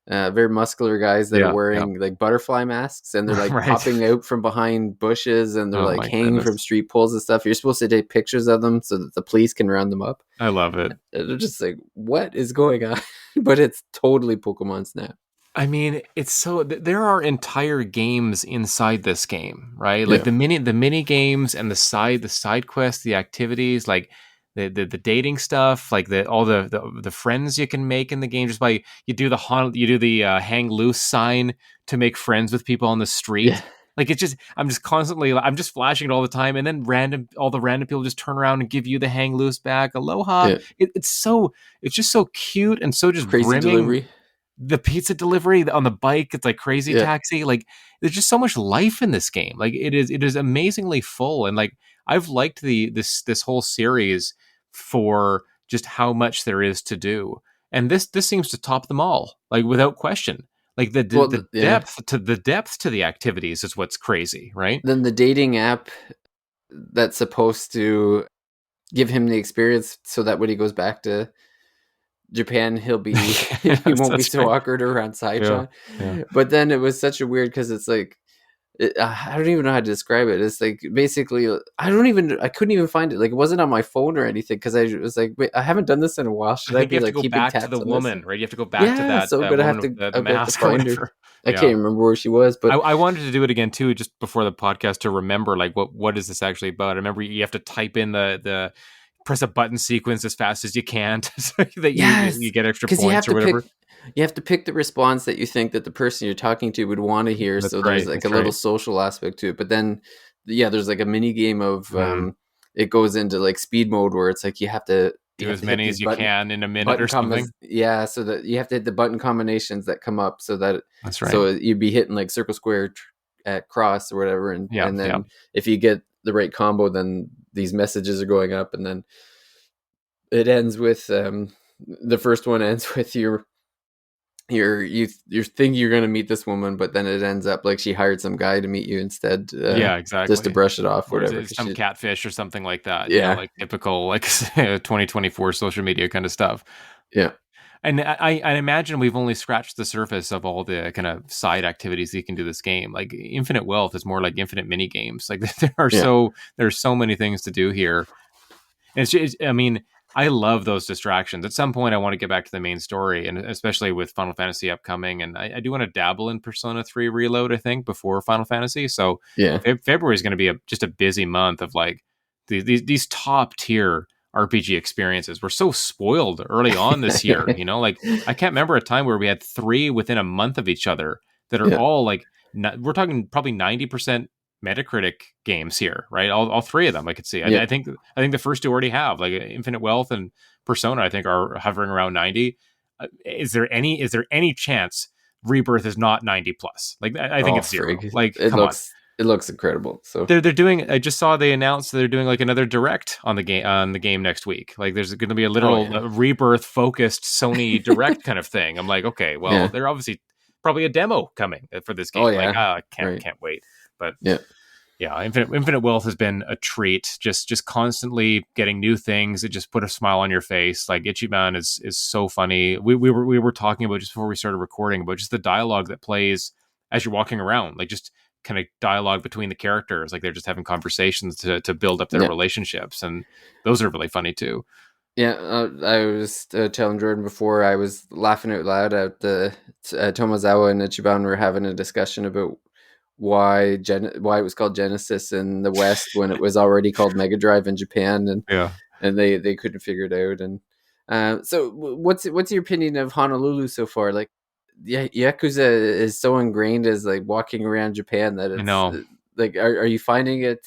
very muscular guys that are Yeah, wearing like butterfly masks, and they're like right. popping out from behind bushes, and they're Oh like my hanging from goodness, street poles and stuff. You're supposed to take pictures of them so that the police can round them up. I love it. And they're just like, what is going on? But it's totally Pokemon Snap. I mean, it's so there are entire games inside this game, right? Like Yeah, the mini games and the side quests, the activities, like the dating stuff, like all the friends you can make in the game just by you do the hang loose sign to make friends with people on the yeah, street. Like it's just, I'm just flashing it all the time, and then all the random people just turn around and give you the hang loose back, aloha. Yeah. It's just so cute and so just Crazy brimming. delivery. The pizza delivery on the bike, it's like Crazy Yeah. Taxi. Like there's just so much life in this game. Like it is amazingly full, and like I've liked this whole series for just how much there is to do, and this seems to top them all, like without question. Like Well, yeah. the depth to the activities is what's crazy, right? Then the dating app that's supposed to give him the experience so that when he goes back to Japan, he'll be he Yes, won't be that's so right. awkward around Yeah, Saichon. yeah. But then it was such a weird because it's like I don't even know how to describe it. It's like basically I couldn't even find it. Like it wasn't on my phone or anything because I was like, wait, I haven't done this in a while. I Should I think you be have to like go keeping back to the tabs on this? woman, right? You have to go back to Yeah, so I'm that gonna woman have with to the I'm gonna have to mask or find her. whatever. I Yeah. can't remember where she was, but I wanted to do it again too, just before the podcast to remember like what is this actually about. I remember you have to type in the press a button sequence as fast as you can so that yes, you get extra because points or whatever. you have to pick the response that you think that the person you're talking to would want to hear. That's So there's right. like a That's little right. social aspect to it. But then, yeah, there's like a mini game of Mm. it goes into like speed mode where it's like you Do have as to hit many these as you can in a minute or something. yeah, so that you have to hit the button combinations that come up so that That's right. so you'd be hitting like circle, square, at cross or whatever, Yeah. and Yeah. then if you get the right combo, then these messages are going up, and then it ends with the first one ends with you think you're gonna meet this woman, but then it ends up like she hired some guy to meet you instead, Yeah. just to Exactly. brush it off, Or is whatever. it Because some she, catfish or something like that? yeah, Like typical like 2024 social media kind of stuff. yeah, And I imagine we've only scratched the surface of all the kind of side activities you can do this game. Like Infinite Wealth is more like infinite mini games. Like yeah, there's so many things to do here. And I mean, I love those distractions. At some point, I want to get back to the main story, and especially with Final Fantasy upcoming. And I do want to dabble in Persona 3 Reload, I think, before Final Fantasy. So yeah, February is going to be just a busy month of like these top tier RPG experiences. We're so spoiled early on this year, like I can't remember a time where we had three within a month of each other that are yeah, all like, we're talking probably 90% Metacritic games here, right? All three of them I could see. yeah. I think the first two already have like Infinite Wealth and Persona. I think are hovering around 90. Is there any chance Rebirth is not 90 plus? Like I think Oh, it's zero. frig! Like come on. It looks incredible. So They're doing. I just saw they announced they're doing like another direct on the game next week. Like there's going to be a oh literal yeah, Rebirth focused Sony direct kind of thing. I'm like, okay, well, yeah, they're obviously probably a demo coming for this oh game. Like, yeah, I can't right, can't wait. But yeah, yeah, Infinite Wealth has been a treat. Just constantly getting new things that just put a smile on your face. Like Ichiban is so funny. We were talking about just before we started recording about just the dialogue that plays as you're walking around. Like just kind of dialogue between the characters. Like they're just having conversations to build up their yeah. relationships, and those are really funny too. Yeah, I was telling Jordan before I was laughing out loud at the Tomozawa and Ichiban were having a discussion about why it was called Genesis in the West when it was already called Mega Drive in Japan, Yeah. and they couldn't figure it out. And so, what's your opinion of Honolulu so far? Like, yeah, Yakuza is so ingrained as like walking around Japan that I it's know. like, are you finding it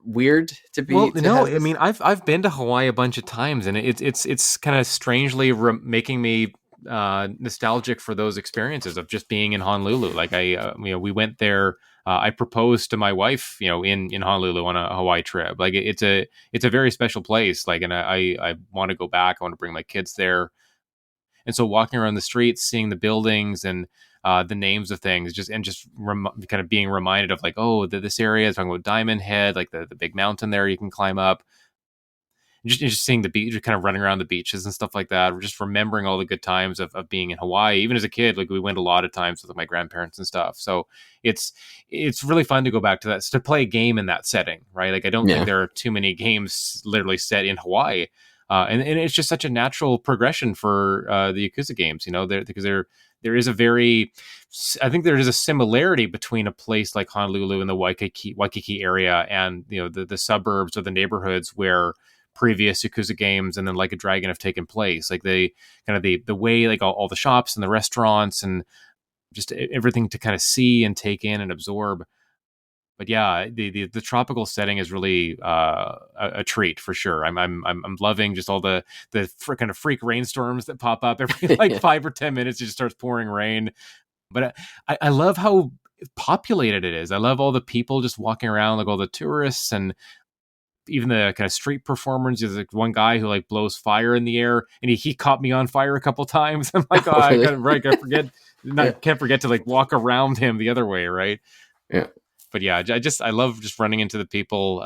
weird Well, to no, have I this? mean, I've been to Hawaii a bunch of times, and it's kind of strangely making me nostalgic for those experiences of just being in Honolulu. Like we went there. I proposed to my wife, in Honolulu on a Hawaii trip. Like it's a very special place. Like, and I want to go back. I want to bring my kids there. And so walking around the streets, seeing the buildings and the names of things, kind of being reminded of like, oh, this area is talking about Diamond Head, like the big mountain there you can climb up. Just seeing the beach, kind of running around the beaches and stuff like that. We're just remembering all the good times of being in Hawaii. Even as a kid, like we went a lot of times with my grandparents and stuff. So it's really fun to go back to that, to play a game in that setting, right? Like I don't think Yeah, there are too many games literally set in Hawaii. And it's just such a natural progression for the Yakuza games, because there is I think there is a similarity between a place like Honolulu and the Waikiki area and the suburbs or the neighborhoods where previous Yakuza games and then Like a Dragon have taken place. Like they kind of the way like all the shops and the restaurants and just everything to kind of see and take in and absorb. but yeah, the tropical setting is really a treat for sure. I'm loving just all the kind of freak rainstorms that pop up every like Yeah. 5 or 10 minutes. It just starts pouring rain. But I love how populated it is. I love all the people just walking around, like all the tourists and even the kind of street performers. There's like one guy who like blows fire in the air, and he caught me on fire a couple times. I'm like, oh, Oh, I really? got right. I forget, Yeah. can't forget to like walk around him the other way, right? Yeah. But yeah, I love just running into the people.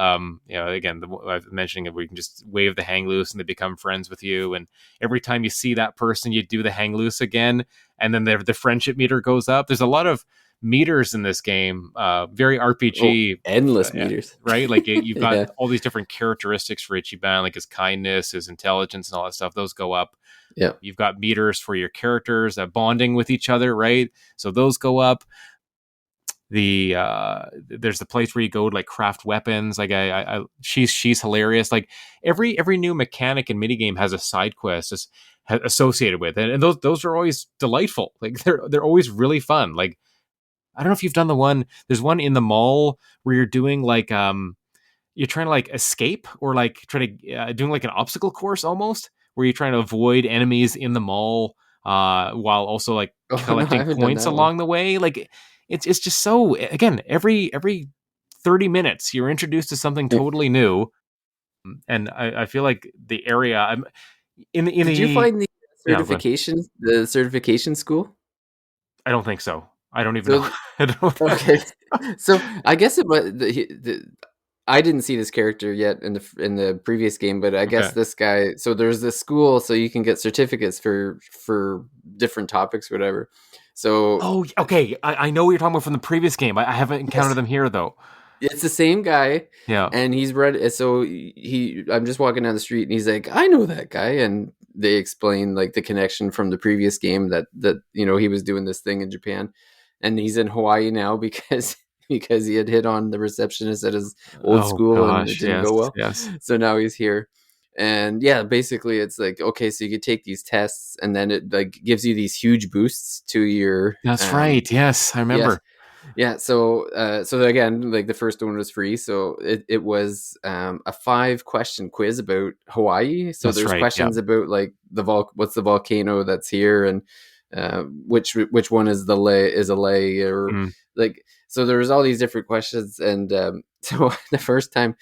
Again, I was mentioning it, where you can just wave the hang loose and they become friends with you. And every time you see that person, you do the hang loose again, and then the friendship meter goes up. There's a lot of meters in this game, very Oh, RPG, endless meters. right? Like you've got Yeah. all these different characteristics for Ichiban, like his kindness, his intelligence, and all that stuff. Those go up. Yeah. You've got meters for your characters bonding with each other, right? So those go up. There's the place where you go to like craft weapons. Like she's hilarious. Like every new mechanic and minigame has a side quest associated with it, and those are always delightful. Like they're always really fun. Like I don't know if you've done the one. There's one in the mall where you're doing like you're trying to like escape or like try to doing like an obstacle course almost, where you're trying to avoid enemies in the mall while also like Oh no, I collecting haven't done points that one. along the way. Like it's just so, again, every 30 minutes you're introduced to something Yeah. totally new. And I feel like the area I'm in Did you the find the yeah, go ahead. certification school? I don't think so. I don't even know. So I don't know what that okay, is. so I guess it was I didn't see this character yet in the previous game, but I guess Okay. this guy. So there's this school, so you can get certificates for different topics, whatever. So Oh, okay. I know what you're talking about from the previous game. I haven't encountered yes, them here though. it's the same guy, Yeah. and he's read. So I'm just walking down the street, and he's like, "I know that guy," and they explain like the connection from the previous game that he was doing this thing in Japan, and he's in Hawaii now because because he had hit on the receptionist at his old Oh school and it gosh. didn't Yes. go well. Yes. So now he's here. And yeah, basically it's like, okay, so you could take these tests and then it like gives you these huge boosts to your That's right. Yes, I yes. remember. Yeah, so again, like the first one was free, so it was a 5 question quiz about Hawaii. So That's there's right. Yeah. questions about like what's the volcano that's here, and which one is a lay, or Mm. like, so there was all these different questions, and so the first time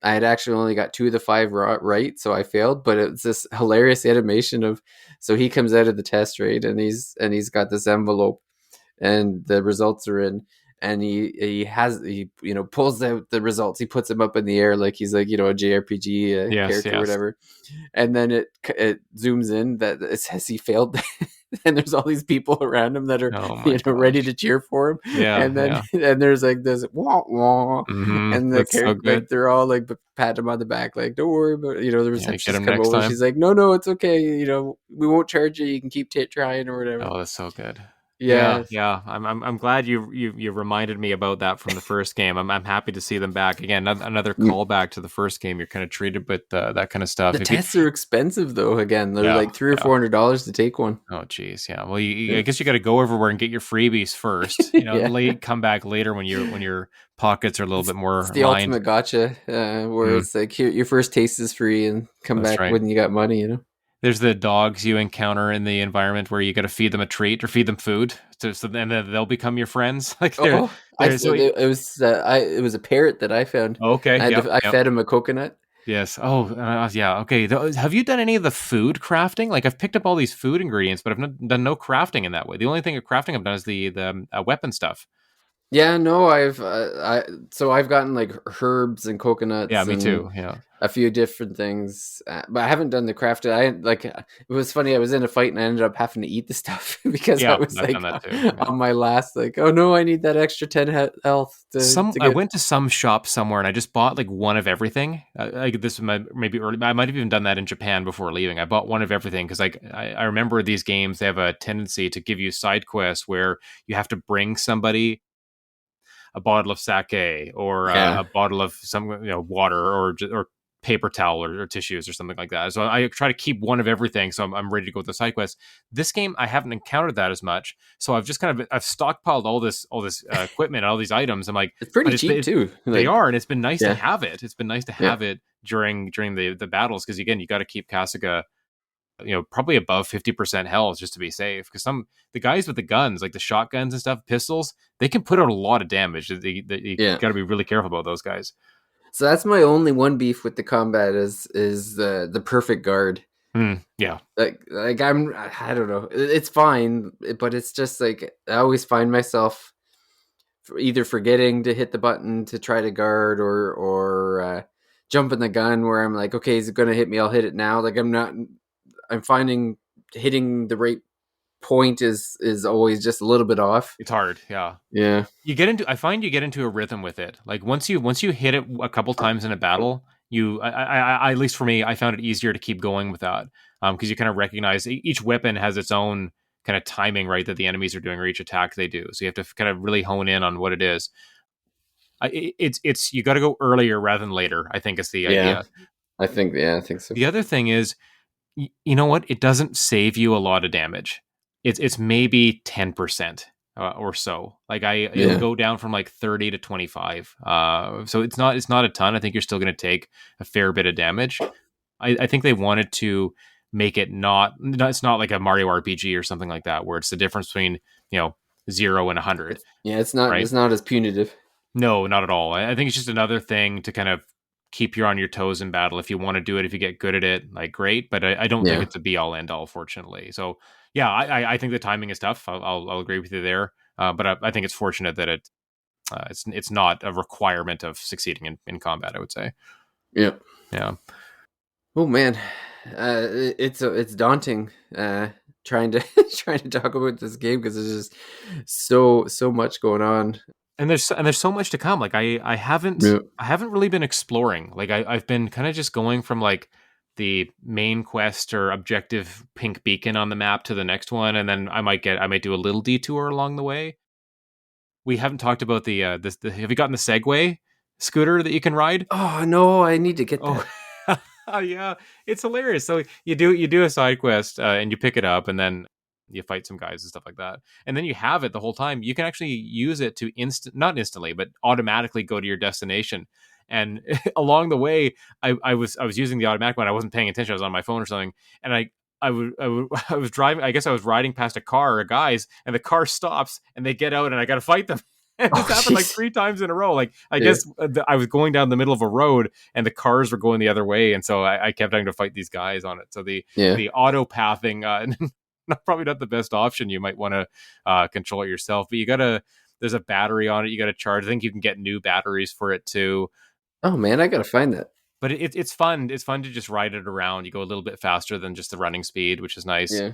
I had actually only got 2 of the 5 right, so I failed. But it's this hilarious animation of, so he comes out of the test, right, and he's got this envelope and the results are in, and he pulls out the results, he puts them up in the air like he's like a JRPG Yes. character or Yes. whatever, and then it zooms in that it says he failed. And there's all these people around him that are Oh my ready gosh. to cheer for him, Yeah. and then Yeah. and there's like this wah wah, and the That's so character, good. like they're all like pat him on the back like, don't worry about it. The Yeah. Get receptionist him come next over, time. she's like, no, it's okay, we won't charge you, you can keep trying or whatever. Oh, that's so good. Yeah, Yes. yeah. I'm glad you reminded me about that from the first game. I'm happy to see them back again. Another callback to the first game. You're kind of treated with that kind of stuff. The If you, tests are expensive though. Again, they're yeah, like $300 or $400 to take one. oh, geez, yeah. Well, I Yeah, guess you got to go everywhere and get your freebies first. yeah. Late come back later when your pockets are a little It's, bit it's more the lined. ultimate gotcha, where Mm, it's like, here, your first taste is free, and come that's back right. when you got money. There's the dogs you encounter in the environment where you got to feed them a treat or feed them food, so then they'll become your friends. Like Oh, they're so. it was a parrot that I found. Okay. Yep. I Yep. fed him a coconut. Yes. Oh, yeah. Okay. Have you done any of the food crafting? Like, I've picked up all these food ingredients, but I've not done no crafting in that way. The only thing of crafting I've done is the weapon stuff. Yeah, no, I've gotten like herbs and Yeah, coconuts me and too. Yeah. a few different things, but I haven't done the crafted. It was funny. I was in a fight and I ended up having to eat the stuff because I Yeah, was I've done like that too. Yeah. on my last, like, oh no, I need that extra 10 health to I get. went to some shop somewhere and I just bought like one of everything. Like this maybe early. I might have even done that in Japan before leaving. I bought one of everything because like I remember these games, they have a tendency to give you side quests where you have to bring somebody a bottle of sake or Yeah, a bottle of some water or paper towel or tissues or something like that. So I try to keep one of everything, so I'm ready to go with the side quest. This game, I haven't encountered that as much, so I've just I've stockpiled all this equipment, all these items. I'm like, It's pretty but cheap too. they Like, are, and it's been nice to yeah, have it. It's been nice to yeah. have it during the battles, because again, you got to keep Kasuga, probably above 50% health just to be safe. Because the guys with the guns, like the shotguns and stuff, pistols, they can put out a lot of damage. You Yeah. got to be really careful about those guys. So that's my only one beef with the combat is the perfect guard. Yeah. Like I don't know. It's fine, but it's just like I always find myself either forgetting to hit the button to try to guard or jumping the gun where I'm like, okay, is it going to hit me? I'll hit it now. Like I'm finding hitting the right point is always just a little bit off. It's hard. Yeah. Yeah. I find you get into a rhythm with it. Like once you hit it a couple times in a battle, at least for me, I found it easier to keep going with that. Because you kind of recognize each weapon has its own kind of timing, right, that the enemies are doing, or each attack they do. So you have to kind of really hone in on what it is. It's you got to go earlier rather than later, I think is the idea. I think so. The other thing is, you know what? It doesn't save you a lot of damage. It's maybe 10%. Or so. Like it'll go down from like 30 to 25. So it's not a ton. I think you're still going to take a fair bit of damage. I think they wanted to make it it's not like a Mario RPG or something like that, where it's the difference between 0 and 100. Yeah, it's not right? It's not as punitive. No, not at all. I think it's just another thing to kind of keep you on your toes in battle. If you want to do it, if you get good at it, like great. But I don't think it's a be all end all, fortunately. So yeah, I think the timing is tough. I'll agree with you there. But I think it's fortunate that it's not a requirement of succeeding in combat, I would say. Yeah. Yeah. Oh man, it's daunting trying to talk about this game because there's just so much going on. And there's so much to come. Like I haven't really been exploring. Like I've been kind of just going from like the main quest or objective pink beacon on the map to the next one, and then I might do a little detour along the way. We haven't talked about the have you gotten the Segway scooter that you can ride? Oh no, I need to get that. Oh yeah, it's hilarious. So you do a side quest and you pick it up, and then you fight some guys and stuff like that, and then you have it the whole time. You can actually use it to not instantly, but automatically go to your destination. And along the way, I was using the automatic one. I wasn't paying attention. I was on my phone or something, and I was driving. I guess I was riding past a car or guys, and the car stops, and they get out, and I got to fight them. And this happened like 3 times in a row. Like I guess I was going down the middle of a road, and the cars were going the other way, and so I kept having to fight these guys on it. So the auto pathing, probably not the best option. You might want to control it yourself, but there's a battery on it. You got to charge. I think you can get new batteries for it too. Oh man, I gotta find that. But it's fun. It's fun to just ride it around. You go a little bit faster than just the running speed, which is nice. Yeah.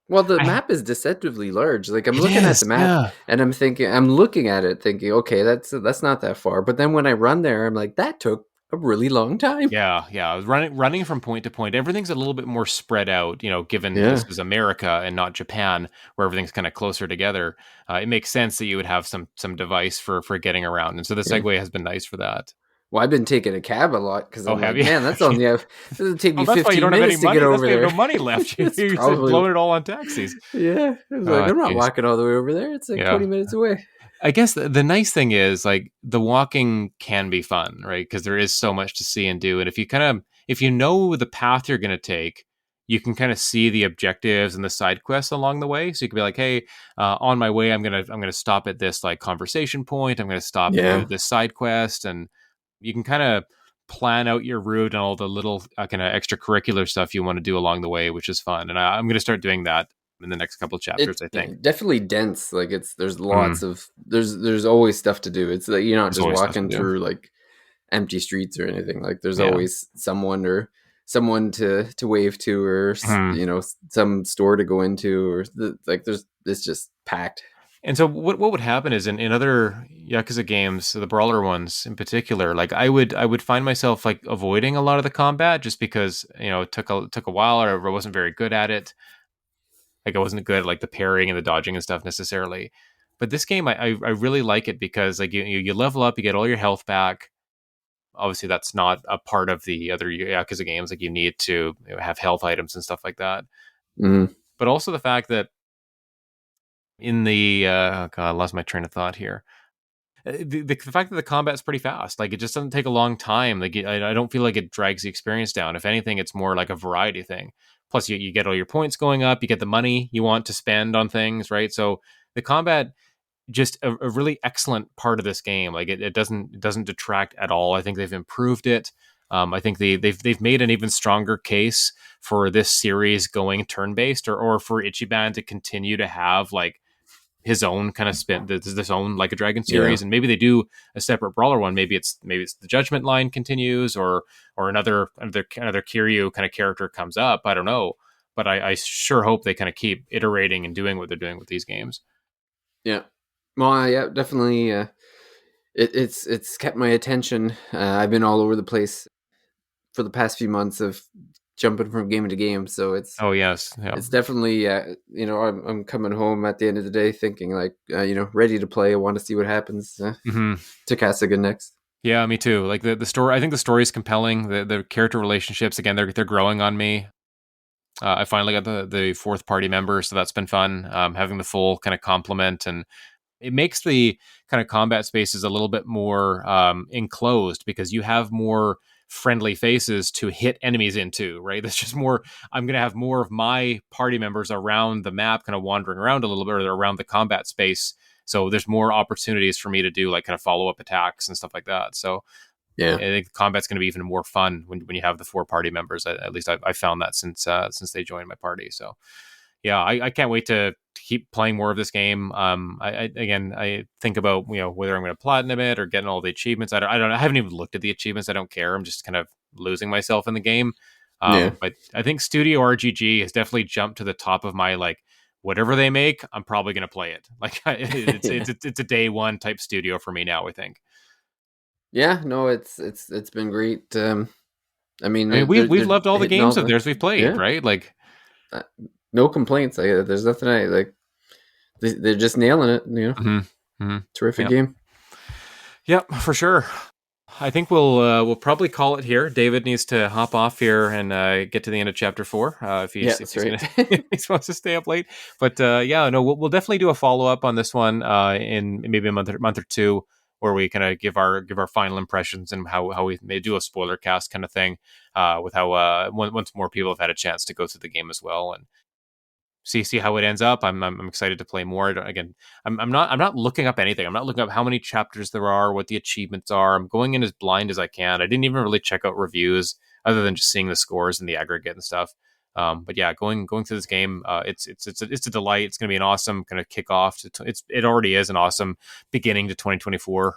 Well, the map is deceptively large. Like I'm looking at the map and I'm looking at it thinking, okay, that's not that far. But then when I run there, I'm like, that took a really long time. Yeah. Running from point to point, everything's a little bit more spread out. Given this is America and not Japan, where everything's kind of closer together, it makes sense that you would have some device for getting around. And so the Segway has been nice for that. Well, I've been taking a cab a lot because I'm like, man, that's only it'll take me 15 minutes to get over there. No money left. You're blowing it all on taxis. Yeah, I'm not walking all the way over there. It's like 20 minutes away. I guess the nice thing is like the walking can be fun, right? Because there is so much to see and do, and if you know the path you're going to take, you can kind of see the objectives and the side quests along the way. So you can be like, hey, on my way, I'm gonna stop at this like conversation point. I'm gonna stop at this side quest, and you can kind of plan out your route and all the little kind of extracurricular stuff you want to do along the way, which is fun. And I'm going to start doing that in the next couple of chapters, I think. Definitely dense. Like there's lots of, there's always stuff to do. It's like, you're not just walking through like empty streets or anything. Like there's always someone to wave to, or, some store to go into, or it's just packed. And so what would happen is in other Yakuza games, the brawler ones in particular, like I would find myself like avoiding a lot of the combat just because, it took a while, or I wasn't very good at it. Like I wasn't good at like the parrying and the dodging and stuff necessarily. But this game, I really like it because like you level up, you get all your health back. obviously that's not a part of the other Yakuza games. Like you need to have health items and stuff like that. Mm-hmm. But also the fact that in the oh God, I lost my train of thought here. The fact that the combat's pretty fast, like it just doesn't take a long time. Like I don't feel like it drags the experience down. If anything, it's more like a variety thing. Plus, you get all your points going up. You get the money you want to spend on things, right? So the combat, just a really excellent part of this game. Like it doesn't detract at all. I think they've improved it. I think they've made an even stronger case for this series going turn based, or for Ichiban to continue to have like his own kind of spin, this own Like a Dragon series, and maybe they do a separate brawler one. Maybe it's the Judgment line continues, or another Kiryu kind of character comes up. I don't know, but I sure hope they kind of keep iterating and doing what they're doing with these games. Yeah, well, yeah, definitely. It's kept my attention. I've been all over the place for the past few months of jumping from game to game, so it's it's definitely I'm coming home at the end of the day thinking like ready to play. I want to see what happens to Kasuga next. Yeah, me too. Like the story, I think the story is compelling. The character relationships, again, they're growing on me. I finally got the fourth party member, so that's been fun. Having the full kind of complement, and it makes the kind of combat spaces a little bit more enclosed, because you have more friendly faces to hit enemies into, right? That's just more, I'm going to have more of my party members around the map kind of wandering around a little bit, or around the combat space. So there's more opportunities for me to do like kind of follow-up attacks and stuff like that. So yeah, I think the combat's going to be even more fun when you have the four party members. At least I found that since they joined my party. So yeah, I can't wait to keep playing more of this game. I think about whether I'm going to platinum it or getting all the achievements. I haven't even looked at the achievements. I don't care. I'm just kind of losing myself in the game. But I think Studio RGG has definitely jumped to the top of my like, whatever they make, I'm probably going to play it. Like it's a day one type studio for me now, I think. Yeah, no, it's been great. I mean, we've loved all the games of theirs we've played, right? Like, no complaints. There's nothing like. They're just nailing it. Terrific game. Yep, for sure. I think we'll probably call it here. David needs to hop off here and get to the end of chapter 4 if he wants to stay up late. But we'll definitely do a follow up on this one in maybe a month or two, where we kind of give our final impressions and how we may do a spoiler cast kind of thing with how once more people have had a chance to go through the game as well, and see how it ends up. I'm excited to play more. Again, I'm not looking up anything. I'm not looking up how many chapters there are, what the achievements are. I'm going in as blind as I can. I didn't even really check out reviews other than just seeing the scores and the aggregate and stuff. But yeah, going through this game, it's a delight. It's going to be an awesome kind of kickoff. It already is an awesome beginning to 2024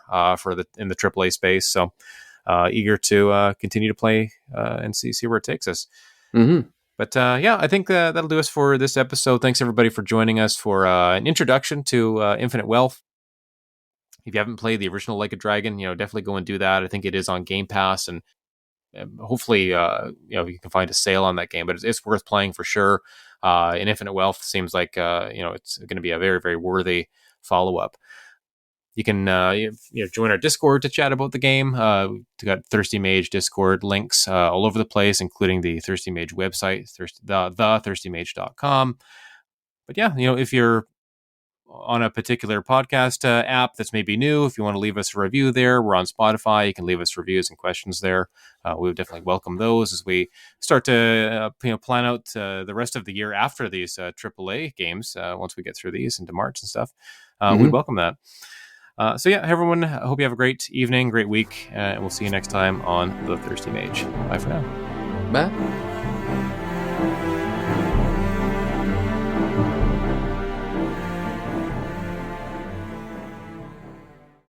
in the AAA space. So eager to continue to play and see where it takes us. Mm-hmm. But I think that'll do us for this episode. Thanks everybody for joining us for an introduction to Infinite Wealth. If you haven't played the original Like a Dragon, definitely go and do that. I think it is on Game Pass, and hopefully, you can find a sale on that game. But it's worth playing for sure. And Infinite Wealth seems like it's going to be a very, very worthy follow up. You can join our Discord to chat about the game. We've got Thirsty Mage Discord links all over the place, including the Thirsty Mage website, thethirstymage.com. But yeah, if you're on a particular podcast app that's maybe new, if you want to leave us a review there, we're on Spotify. You can leave us reviews and questions there. We would definitely welcome those as we start to plan out the rest of the year after these AAA games. Once we get through these into March and stuff, we welcome that. So yeah, everyone, I hope you have a great evening, great week, and we'll see you next time on The Thirsty Mage. Bye for now. Bye.